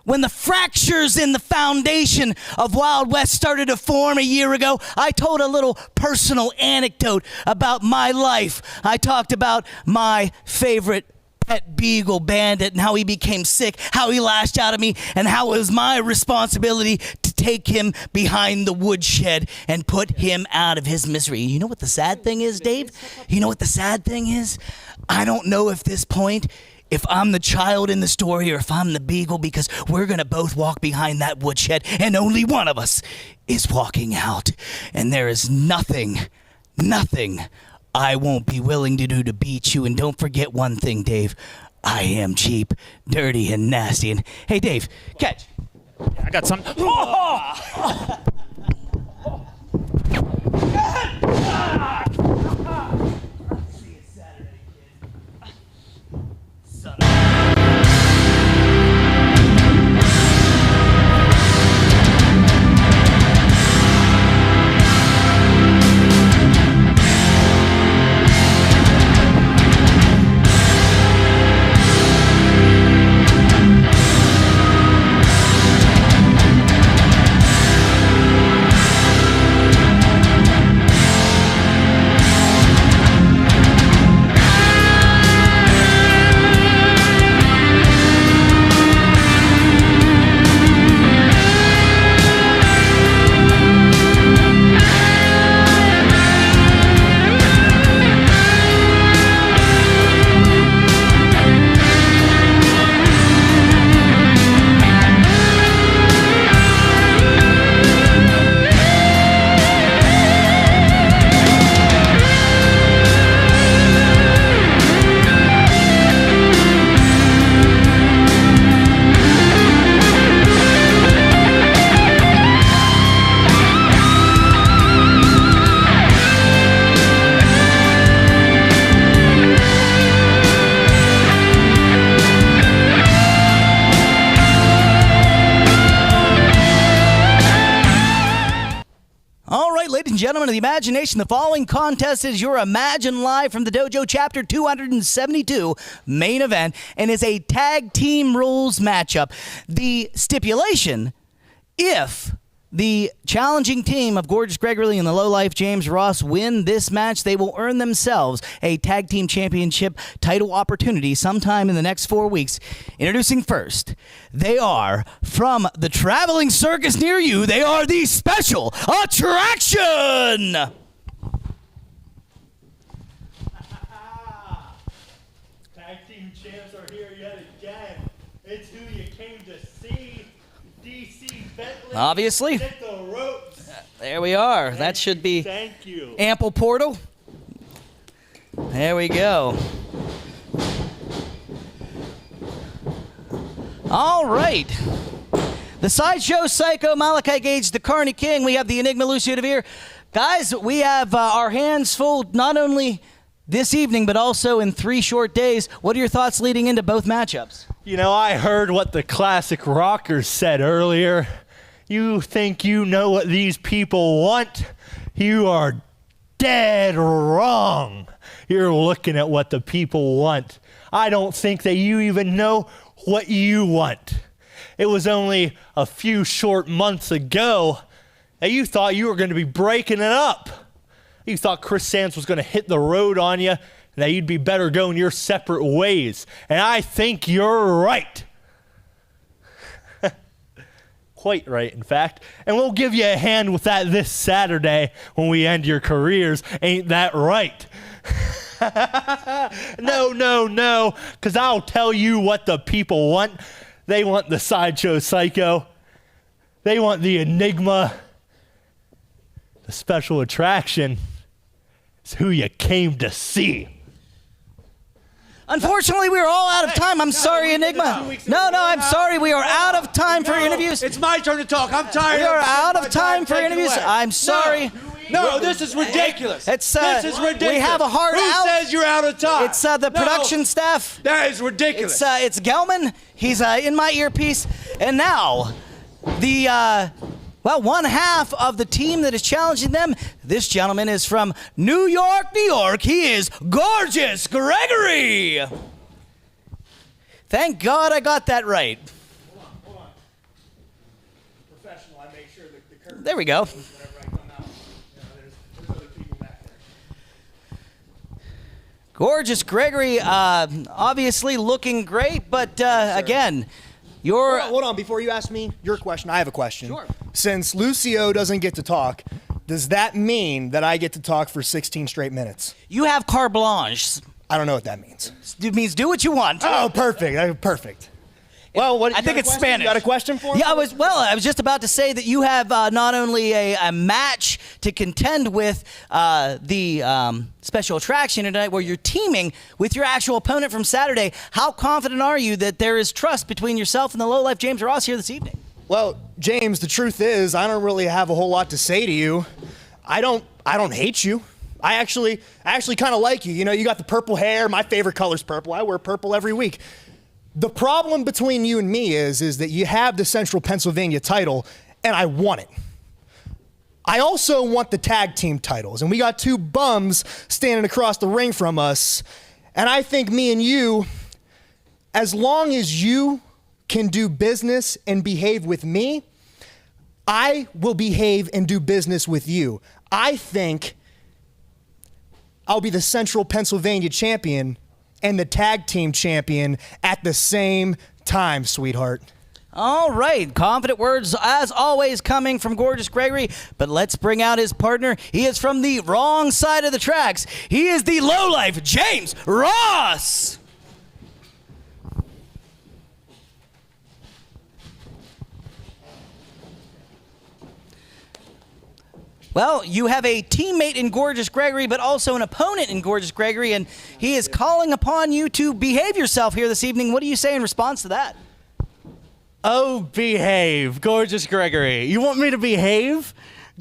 when the fractures in the foundation of Wild West started to form a year ago, I told a little personal anecdote about my life. I talked about my favorite pet beagle, Bandit, and how he became sick, how he lashed out at me, and how it was my responsibility to take him behind the woodshed and put him out of his misery. You know what the sad thing is, Dave? You know what the sad thing is? I don't know at this point if I'm the child in the story or if I'm the beagle, because we're going to both walk behind that woodshed and only one of us is walking out. And there is nothing I won't be willing to do to beat you. And don't forget one thing, Dave. I am cheap, dirty, and nasty. And hey, Dave, catch. I got something. Gentlemen of the imagination, the following contest is your Imagine Live from the Dojo Chapter 272 main event and is a tag team rules matchup. The stipulation, if the challenging team of Gorgeous Gregory and the Lowlife James Ross win this match, they will earn themselves a tag team championship title opportunity sometime in the next 4 weeks. Introducing first, they are from the traveling circus near you. They are the Special Attraction. Tag team champs are here yet again. It's who you came to see. DC Bentley. Obviously. Hit the ropes. There we are. That should be Thank you. ample portal. There we go. All right. The Sideshow Psycho, Malachi Gage, the Carney King. We have the Enigma Lucio DeVere. Guys, we have our hands full not only this evening, but also in 3 short days. What are your thoughts leading into both matchups? You know, I heard what the classic rockers said earlier. You think you know what these people want? You are dead wrong. You're looking at what the people want. I don't think that you even know what you want. It was only a few short months ago that you thought you were going to be breaking it up. You thought Chris Sands was going to hit the road on you, and that you'd be better going your separate ways. And I think you're right. Quite right, in fact. And we'll give you a hand with that this Saturday when we end your careers. Ain't that right? No, because I'll tell you what the people want. They want the Sideshow Psycho. They want the Enigma. The Special Attraction is who you came to see. Unfortunately, we are all out of time. I'm sorry, Enigma. No, I'm sorry. We are out of time for interviews. It's my turn to talk. I'm tired. We are of out of time for interviews. I'm sorry. No, this is ridiculous. This is ridiculous. We have a hard Who out. says you're out of time? It's the production staff. That is ridiculous. It's Gelman. He's in my earpiece. And now, the one half of the team that is challenging them. This gentleman is from New York, New York. He is Gorgeous Gregory. Thank God I got that right. Hold on. Professional, I make sure that the curtain. There we go. Whenever I come out, there's other people back there. Gorgeous Gregory, obviously looking great, but again, you're... Hold on, before you ask me your question, I have a question. Sure. Since Lucio doesn't get to talk, does that mean that I get to talk for 16 straight minutes? You have carte blanche. I don't know what that means. It means do what you want. Oh, perfect. Perfect. Well, I think it's Spanish. You got a question for me? Yeah, I was just about to say that you have not only a match to contend with the Special Attraction tonight, where you're teaming with your actual opponent from Saturday. How confident are you that there is trust between yourself and the Lowlife James Ross here this evening? Well, James, the truth is, I don't really have a whole lot to say to you. I don't hate you. I actually kind of like you. You know, you got the purple hair. My favorite color's purple. I wear purple every week. The problem between you and me is that you have the Central Pennsylvania title, and I want it. I also want the tag team titles, and we got 2 bums standing across the ring from us, and I think me and you, as long as you can do business and behave with me, I will behave and do business with you. I think I'll be the Central Pennsylvania champion and the tag team champion at the same time, sweetheart. All right, confident words as always coming from Gorgeous Gregory, but let's bring out his partner. He is from the wrong side of the tracks. He is the Lowlife James Ross. Well, you have a teammate in Gorgeous Gregory, but also an opponent in Gorgeous Gregory, and he is calling upon you to behave yourself here this evening. What do you say in response to that? Oh, behave, Gorgeous Gregory. You want me to behave?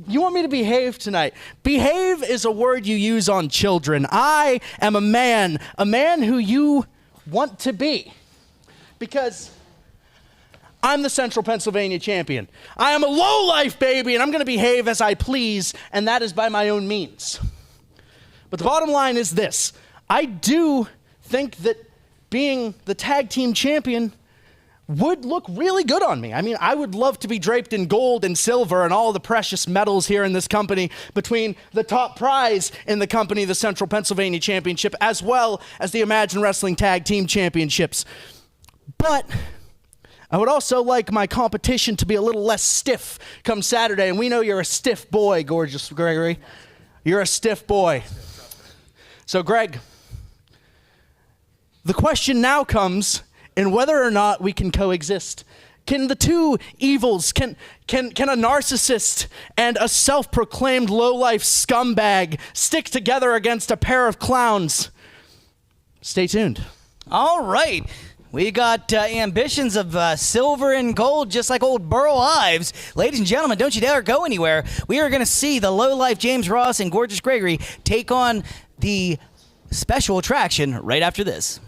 You want me to behave tonight? Behave is a word you use on children. I am a man who you want to be, because I'm the Central Pennsylvania champion. I am a low-life baby, and I'm going to behave as I please, and that is by my own means. But the bottom line is this. I do think that being the tag team champion would look really good on me. I mean, I would love to be draped in gold and silver and all the precious metals here in this company between the top prize in the company, the Central Pennsylvania Championship, as well as the Imagine Wrestling Tag Team Championships. But I would also like my competition to be a little less stiff come Saturday, and we know you're a stiff boy, Gorgeous Gregory. You're a stiff boy. So, Greg, the question now comes in whether or not we can coexist. Can the two evils, can a narcissist and a self-proclaimed low-life scumbag stick together against a pair of clowns? Stay tuned. All right. We got ambitions of silver and gold, just like old Burl Ives. Ladies and gentlemen, don't you dare go anywhere. We are going to see the low-life James Ross and Gorgeous Gregory take on the special attraction right after this.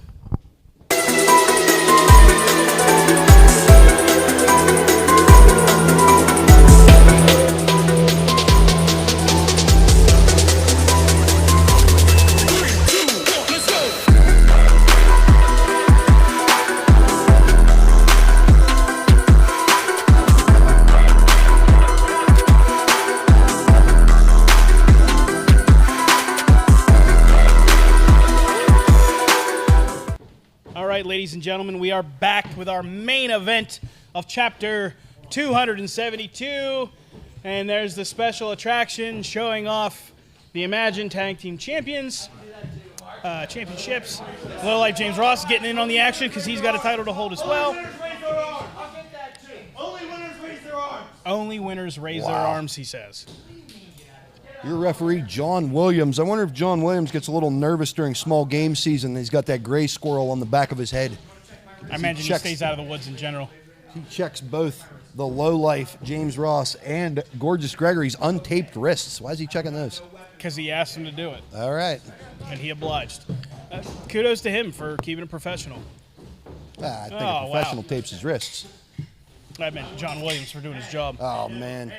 Ladies and gentlemen, we are back with our main event of Chapter 272, and there's the special attraction showing off the Imagine Tag Team Championships. Low Life James Ross getting in on the action because he's got a title to hold as well. Only winners raise their arms. Only winners raise their arms, he says. Your referee, John Williams. I wonder if John Williams gets a little nervous during small game season. He's got that gray squirrel on the back of his head. I imagine he stays out of the woods in general. He checks both the low-life James Ross and Gorgeous Gregory's untaped wrists. Why is he checking those? Because he asked him to do it. All right. And he obliged. Kudos to him for keeping it professional. I think a professional tapes his wrists. I meant John Williams for doing his job. Oh, man.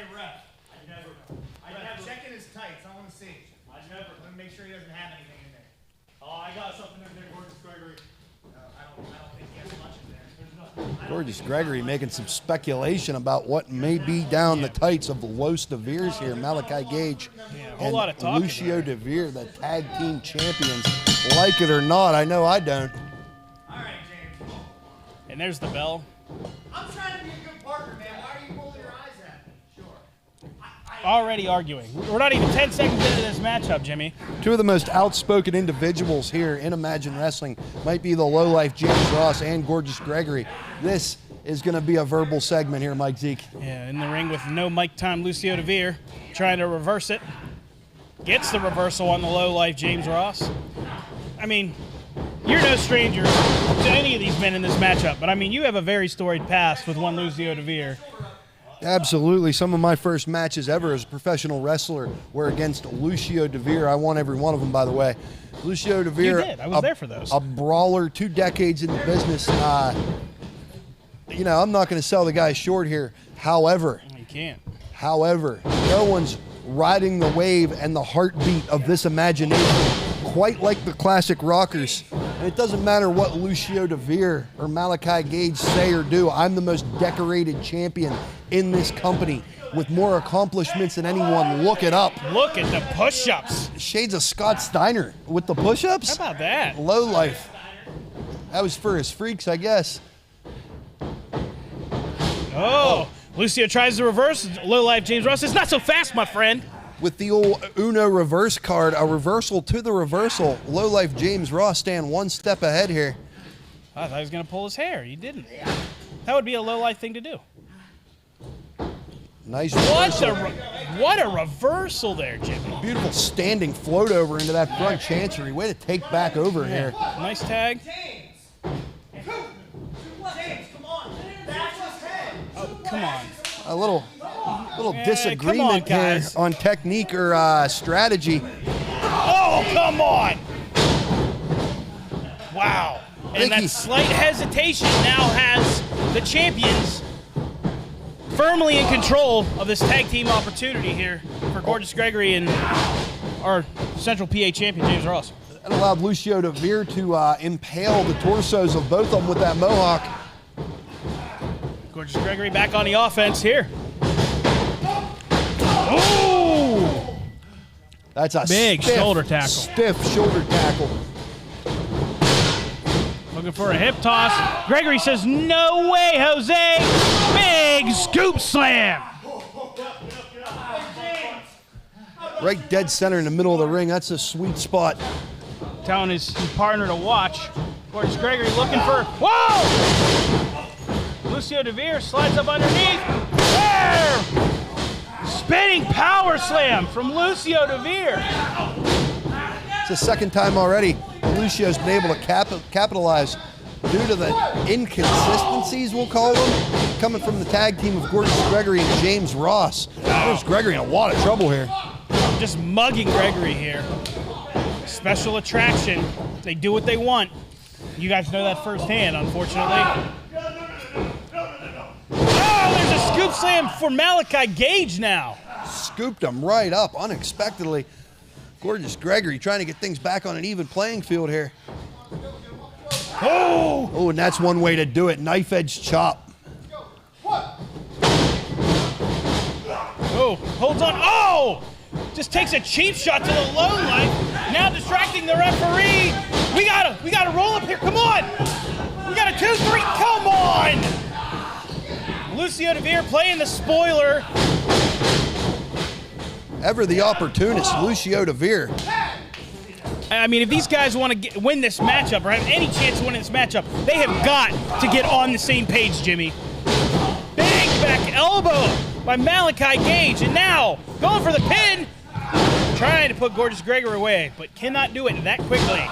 I'm checking his tights. I want to see. I want to make sure he doesn't have anything in there. Oh, I got something in there, Gorgeous Gregory. I don't think he has much in there. There's nothing. Gorgeous Gregory making some speculation about what may be down the tights of Los DeVere's here. Malachi Gage whole lot of talking Lucio DeVere, the tag team champions. Like it or not, I know I don't. All right, James. And there's the bell. I'm trying to be a good partner, man. Why are you rolling your eyes at me? Sure. Already arguing. We're not even 10 seconds into this matchup, Jimmy. Two of the most outspoken individuals here in Imagine Wrestling might be the low-life James Ross and Gorgeous Gregory. This is going to be a verbal segment here, Mike Zeke. Yeah, in the ring with no mic time, Lucio DeVere trying to reverse it. Gets the reversal on the low-life James Ross. I mean, you're no stranger to any of these men in this matchup, but I mean, you have a very storied past with one Lucio DeVere. Absolutely. Some of my first matches ever as a professional wrestler were against Lucio DeVere. I won every one of them, by the way. Lucio DeVere. You did. I was there for those. A brawler, 2 decades in the business. You know, I'm not going to sell the guy short here. However, you can't. However, no one's riding the wave and the heartbeat of this imagination quite like the classic rockers. And it doesn't matter what Lucio DeVere or Malachi Gage say or do. I'm the most decorated champion in this company with more accomplishments than anyone. Look it up. Look at the push-ups. Shades of Scott Steiner with the push-ups. How about that? Low life. That was for his freaks, I guess. Oh, Lucio tries to reverse. Low life James Ross says, not so fast, my friend. With the old Uno reverse card, a reversal to the reversal. Low life James Ross staying one step ahead here. I thought he was going to pull his hair. He didn't. That would be a low life thing to do. Nice What a reversal there, Jimmy. Beautiful standing float over into that front chancery. Way to take back over here. Nice tag. Oh, come on. A little Yeah, disagreement come on, here guys. on technique or strategy. Oh, come on. Wow. And that slight hesitation now has the champions firmly in control of this tag team opportunity here for Gorgeous Gregory and our Central PA champion, James Ross. That allowed Lucio DeVere to impale the torsos of both of them with that mohawk. Gorgeous Gregory back on the offense here. Oh! That's a big stiff, shoulder tackle. Stiff shoulder tackle. Looking for a hip toss. Gregory says, no way, Jose. Big scoop slam. Right dead center in the middle of the ring. That's a sweet spot. Telling his partner to watch. Gorgeous Gregory looking for, whoa! Lucio DeVere slides up underneath. There! Spinning power slam from Lucio DeVere. It's the second time already Lucio's been able to capitalize due to the inconsistencies, we'll call them, coming from the tag team of Gorgeous Gregory and James Ross. Gorgeous Gregory in a lot of trouble here. Just mugging Gregory here. Special attraction. They do what they want. You guys know that firsthand, unfortunately. Oh, there's a scoop slam for Malachi Gage now. Scooped him right up unexpectedly. Gorgeous Gregory trying to get things back on an even playing field here. Oh, and that's one way to do it. Knife edge chop. Oh, holds on. Oh! Just takes a cheap shot to the lone life. Now distracting the referee. We gotta roll up here. Come on! We got a 2-3. Come on! Lucio DeVere playing the spoiler. Ever the opportunist, Lucio DeVere. I mean, if these guys want to win this matchup or have any chance of winning this matchup, they have got to get on the same page, Jimmy. Big back elbow by Malachi Gage, and now going for the pin, trying to put Gorgeous Gregory away, but cannot do it that quickly.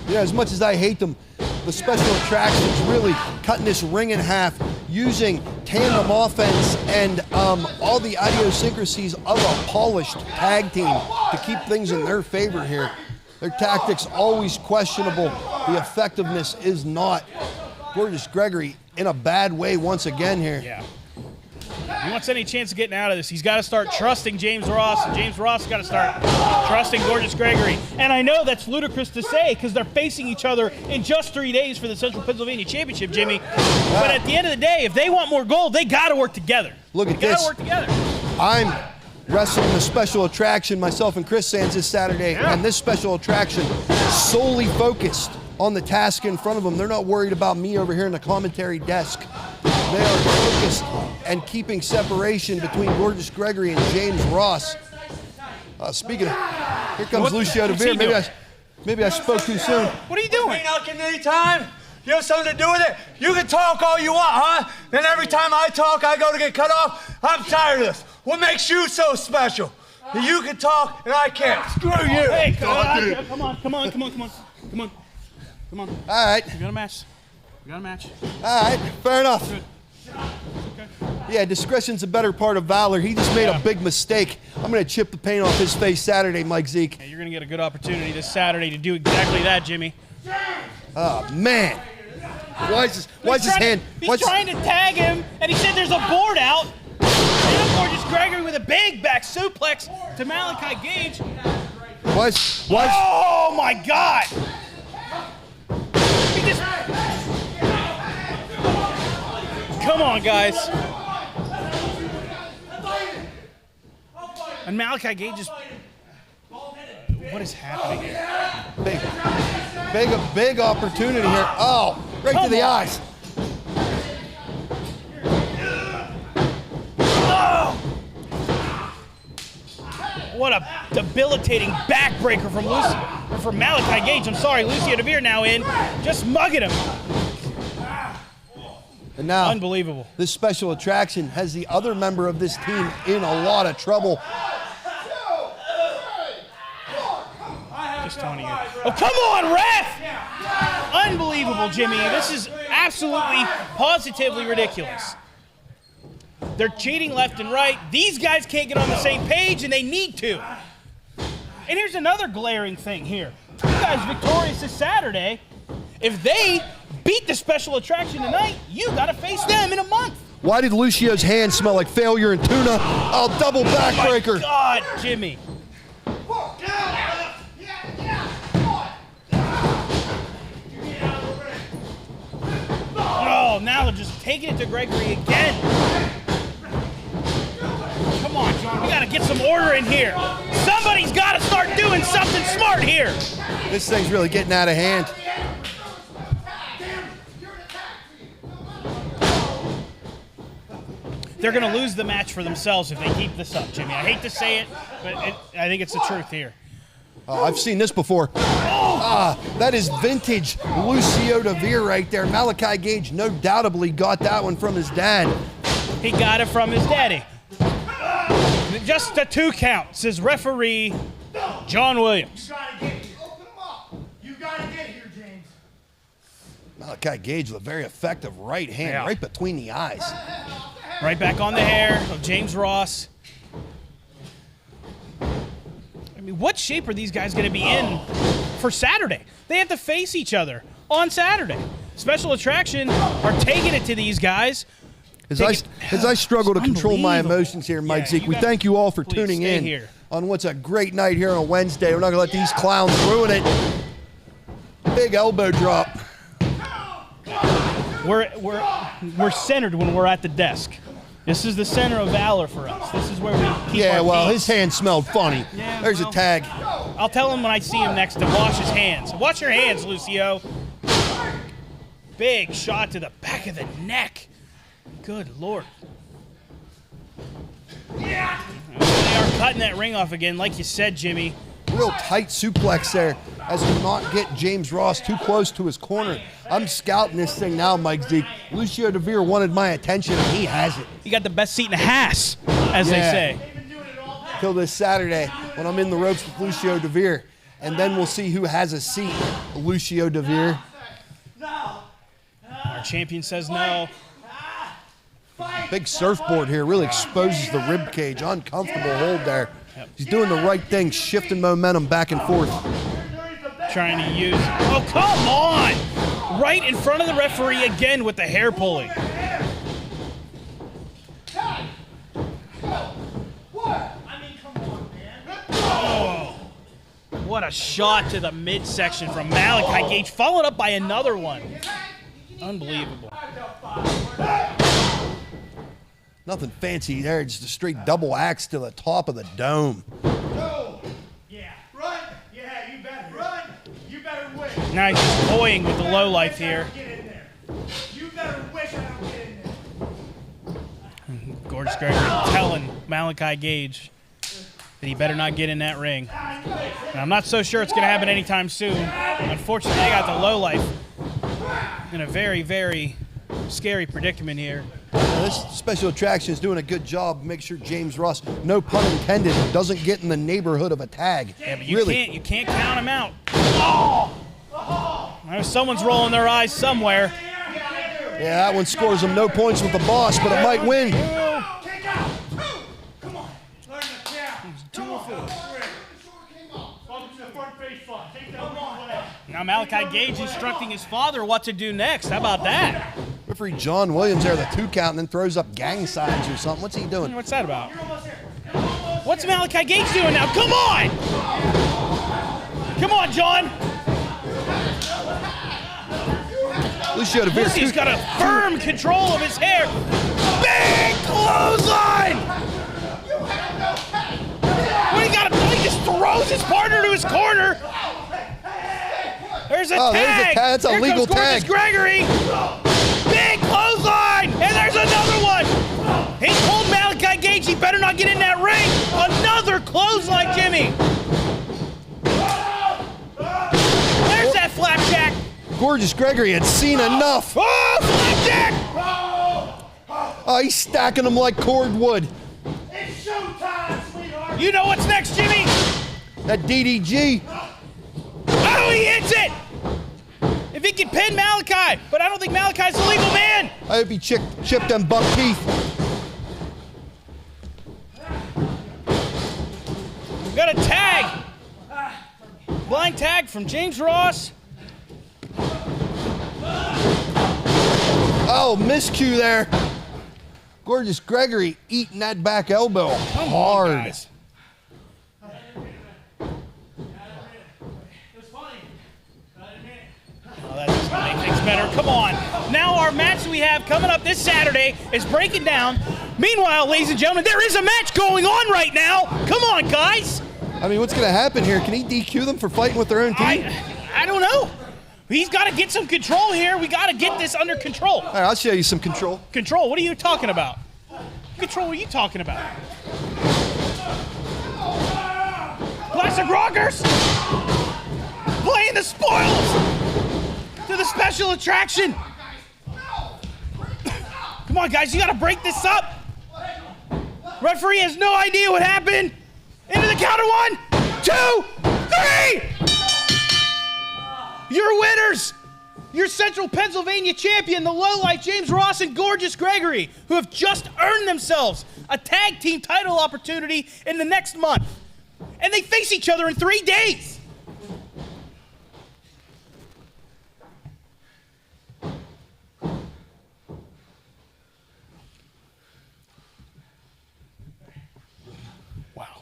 Yeah, as much as I hate them, the special attractions really cutting this ring in half, using tandem offense and all the idiosyncrasies of a polished tag team to keep things in their favor here. Their tactics always questionable. The effectiveness is not. Gorgeous Gregory in a bad way once again here. Yeah. If he wants any chance of getting out of this, he's got to start trusting James Ross, and James Ross got to start trusting Gorgeous Gregory. And I know that's ludicrous to say because they're facing each other in just 3 days for the Central Pennsylvania Championship, Jimmy. But at the end of the day, if they want more gold, they got to work together. Look at They got this. to work together. I'm wrestling the special attraction, myself and Chris Sands, this Saturday, and this special attraction solely focused on the task in front of them. They're not worried about me over here in the commentary desk. They are focused and keeping separation between Gorgeous Gregory and James Ross. Speaking of, here comes Lucio what's he DeVere. doing? Maybe I spoke too soon. What are you doing? Ain't not getting any time. You have something to do with it? You can talk all you want, huh? Then every time I talk, I go to get cut off. I'm tired of this. What makes you so special? That you can talk and I can't. Screw you. Hey, come on. All right. We got a match. All right, fair enough. Yeah, discretion's a better part of valor. He just made a big mistake. I'm going to chip the paint off his face Saturday, Mike Zeke. Hey, you're going to get a good opportunity this Saturday to do exactly that, Jimmy. Oh, man. Why is his hand? He's trying to tag him, and he said there's a board out. And Gorgeous Gregory with a big back suplex to Malachi Gage. Oh, my God. He just... Come on, guys. And Malachi Gage is... What is happening here? Big opportunity here. Oh, right to the eyes. Oh! What a debilitating backbreaker from Malachi Gage. I'm sorry, Lucio DeVere now in, just mugging him. And now, unbelievable. This special attraction has the other member of this team in a lot of trouble. Just telling you. Oh, come on, ref! Unbelievable, Jimmy. This is absolutely, positively ridiculous. They're cheating left and right. These guys can't get on the same page, and they need to. And here's another glaring thing here. You guys victorious this Saturday. If they beat the special attraction tonight, you got to face them in a month. Why did Lucio's hand smell like failure and tuna? Oh, double backbreaker. Oh, my God, Jimmy. Oh, Oh, now they're just taking it to Gregory again. Come on, John. We got to get some order in here. Somebody's got to start doing something smart here. This thing's really getting out of hand. They're going to lose the match for themselves if they keep this up, Jimmy. I hate to say it, but I think it's the truth here. I've seen this before. That is vintage Lucio DeVere right there. Malachi Gage no doubtably got that one from his dad. He got it from his daddy. Just a 2 count, says referee John Williams. You gotta get here, James. Malachi Gage with a very effective right hand right between the eyes. Right back on the hair of James Ross. I mean, what shape are these guys going to be in for Saturday? They have to face each other on Saturday. Special Attraction are taking it to these guys. As I struggle to control my emotions here, Mike Zeke, we thank you all for tuning in here on what's a great night here on a Wednesday. We're not going to let these clowns ruin it. Big elbow drop. We're centered when we're at the desk. This is the center of valor for us. This is where we keep Yeah, our well, peace. his hand smelled funny. Yeah, There's well, a tag. I'll tell him when I see him next to wash his hands. Wash your hands, Lucio. Big shot to the back of the neck. Good Lord. Yeah. They are cutting that ring off again, like you said, Jimmy. Real tight suplex there as we not get James Ross too close to his corner. I'm scouting this thing now, Mike Zeke. Lucio DeVere wanted my attention, and he has it. You got the best seat in the house, as they say. Till this Saturday when I'm in the ropes with Lucio DeVere. And then we'll see who has a seat. Lucio DeVere. Our champion says no. Big surfboard here really exposes the rib cage. Uncomfortable hold there. He's doing the right thing, shifting momentum back and forth. Trying to use. Oh, come on! Right in front of the referee again with the hair pulling. Oh, what a shot to the midsection from Malachi Gage, followed up by another one. Unbelievable. Nothing fancy there, just a straight double axe to the top of the dome. Yeah. Run. Yeah, you better run. You better win. Now he's just toying with the low life here. You better wish I don't get in there. Gorgeous Gregory telling Malachi Gage that he better not get in that ring. And I'm not so sure it's going to happen anytime soon. Unfortunately, they got the low life in a very, very scary predicament here. This Special Attraction is doing a good job. Make sure James Ross, no pun intended, doesn't get in the neighborhood of a tag. Yeah, but you can't count him out. I know someone's rolling their eyes somewhere. Yeah, that one scores him no points with the boss, but it might win. Now Malachi Gage instructing his father what to do next. How about that? Referee John Williams there, the 2 count, and then throws up gang signs or something. What's he doing? What's that about? What's Malachi Gage doing now? Come on! Come on, John! Lucio DeVere. He's got a firm control of his hair. Big clothesline! What he got? He just throws his partner to his corner. There's a tag. There's a tag. That's a Here legal comes Gorgeous tag. Gregory. Big clothesline, and there's another one. He told Malachi Gage he better not get in that ring. Another clothesline, Jimmy. There's that flapjack. Gorgeous Gregory had seen enough. Oh, flapjack! Oh, he's stacking them like cordwood. It's showtime, sweetheart. You know what's next, Jimmy? That DDG. Oh, he hits it! If he can pin Malachi, but I don't think Malachi's a legal man. I hope he chipped them buck teeth. We've got a tag. Blind tag from James Ross. Oh, miscue there. Gorgeous Gregory eating that back elbow hard. Oh, that doesn't make things better. Come on. Now our match we have coming up this Saturday is breaking down. Meanwhile, ladies and gentlemen, there is a match going on right now. Come on, guys. I mean, what's going to happen here? Can he DQ them for fighting with their own team? I don't know. He's got to get some control here. We got to get this under control. All right, I'll show you some control. Control? What are you talking about? Control, what are you talking about? Classic Rockers playing the spoils to the special attraction. Come on, guys, you got to break this up. Referee has no idea what happened. Into the counter, 1, 2, 3. Your winners, your Central Pennsylvania champion, the lowlife James Ross and Gorgeous Gregory, who have just earned themselves a tag team title opportunity in the next month. And they face each other in 3 days. Wow.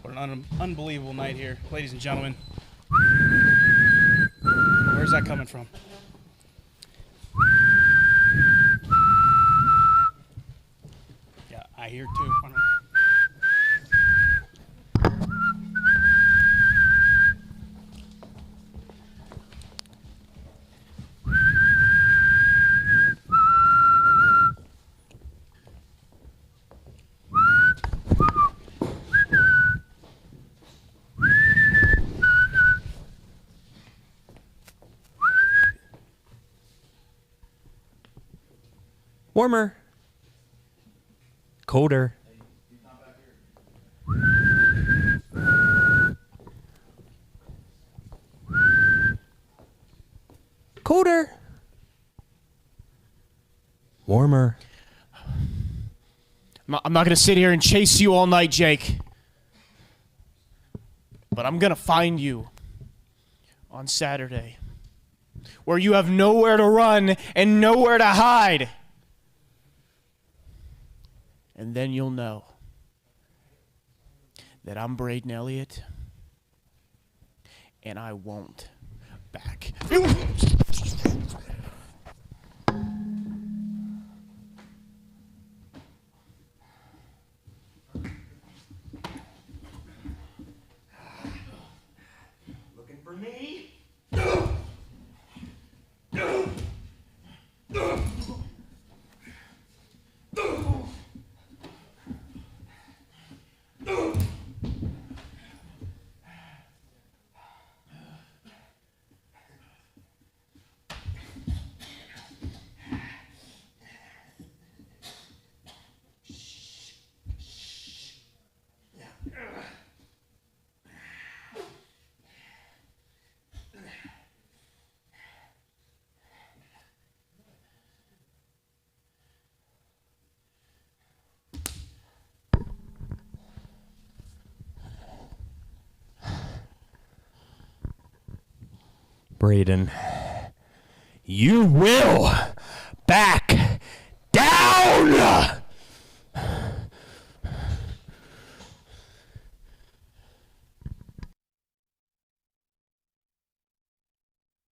What an unbelievable night here, ladies and gentlemen. Where's that coming from? Yeah, I hear too. Warmer. Colder. Colder. Warmer. I'm not going to sit here and chase you all night, Jake. But I'm going to find you on Saturday, where you have nowhere to run and nowhere to hide. And then you'll know that I'm Braden Elliott, and I won't back. Looking for me? Braden, you will back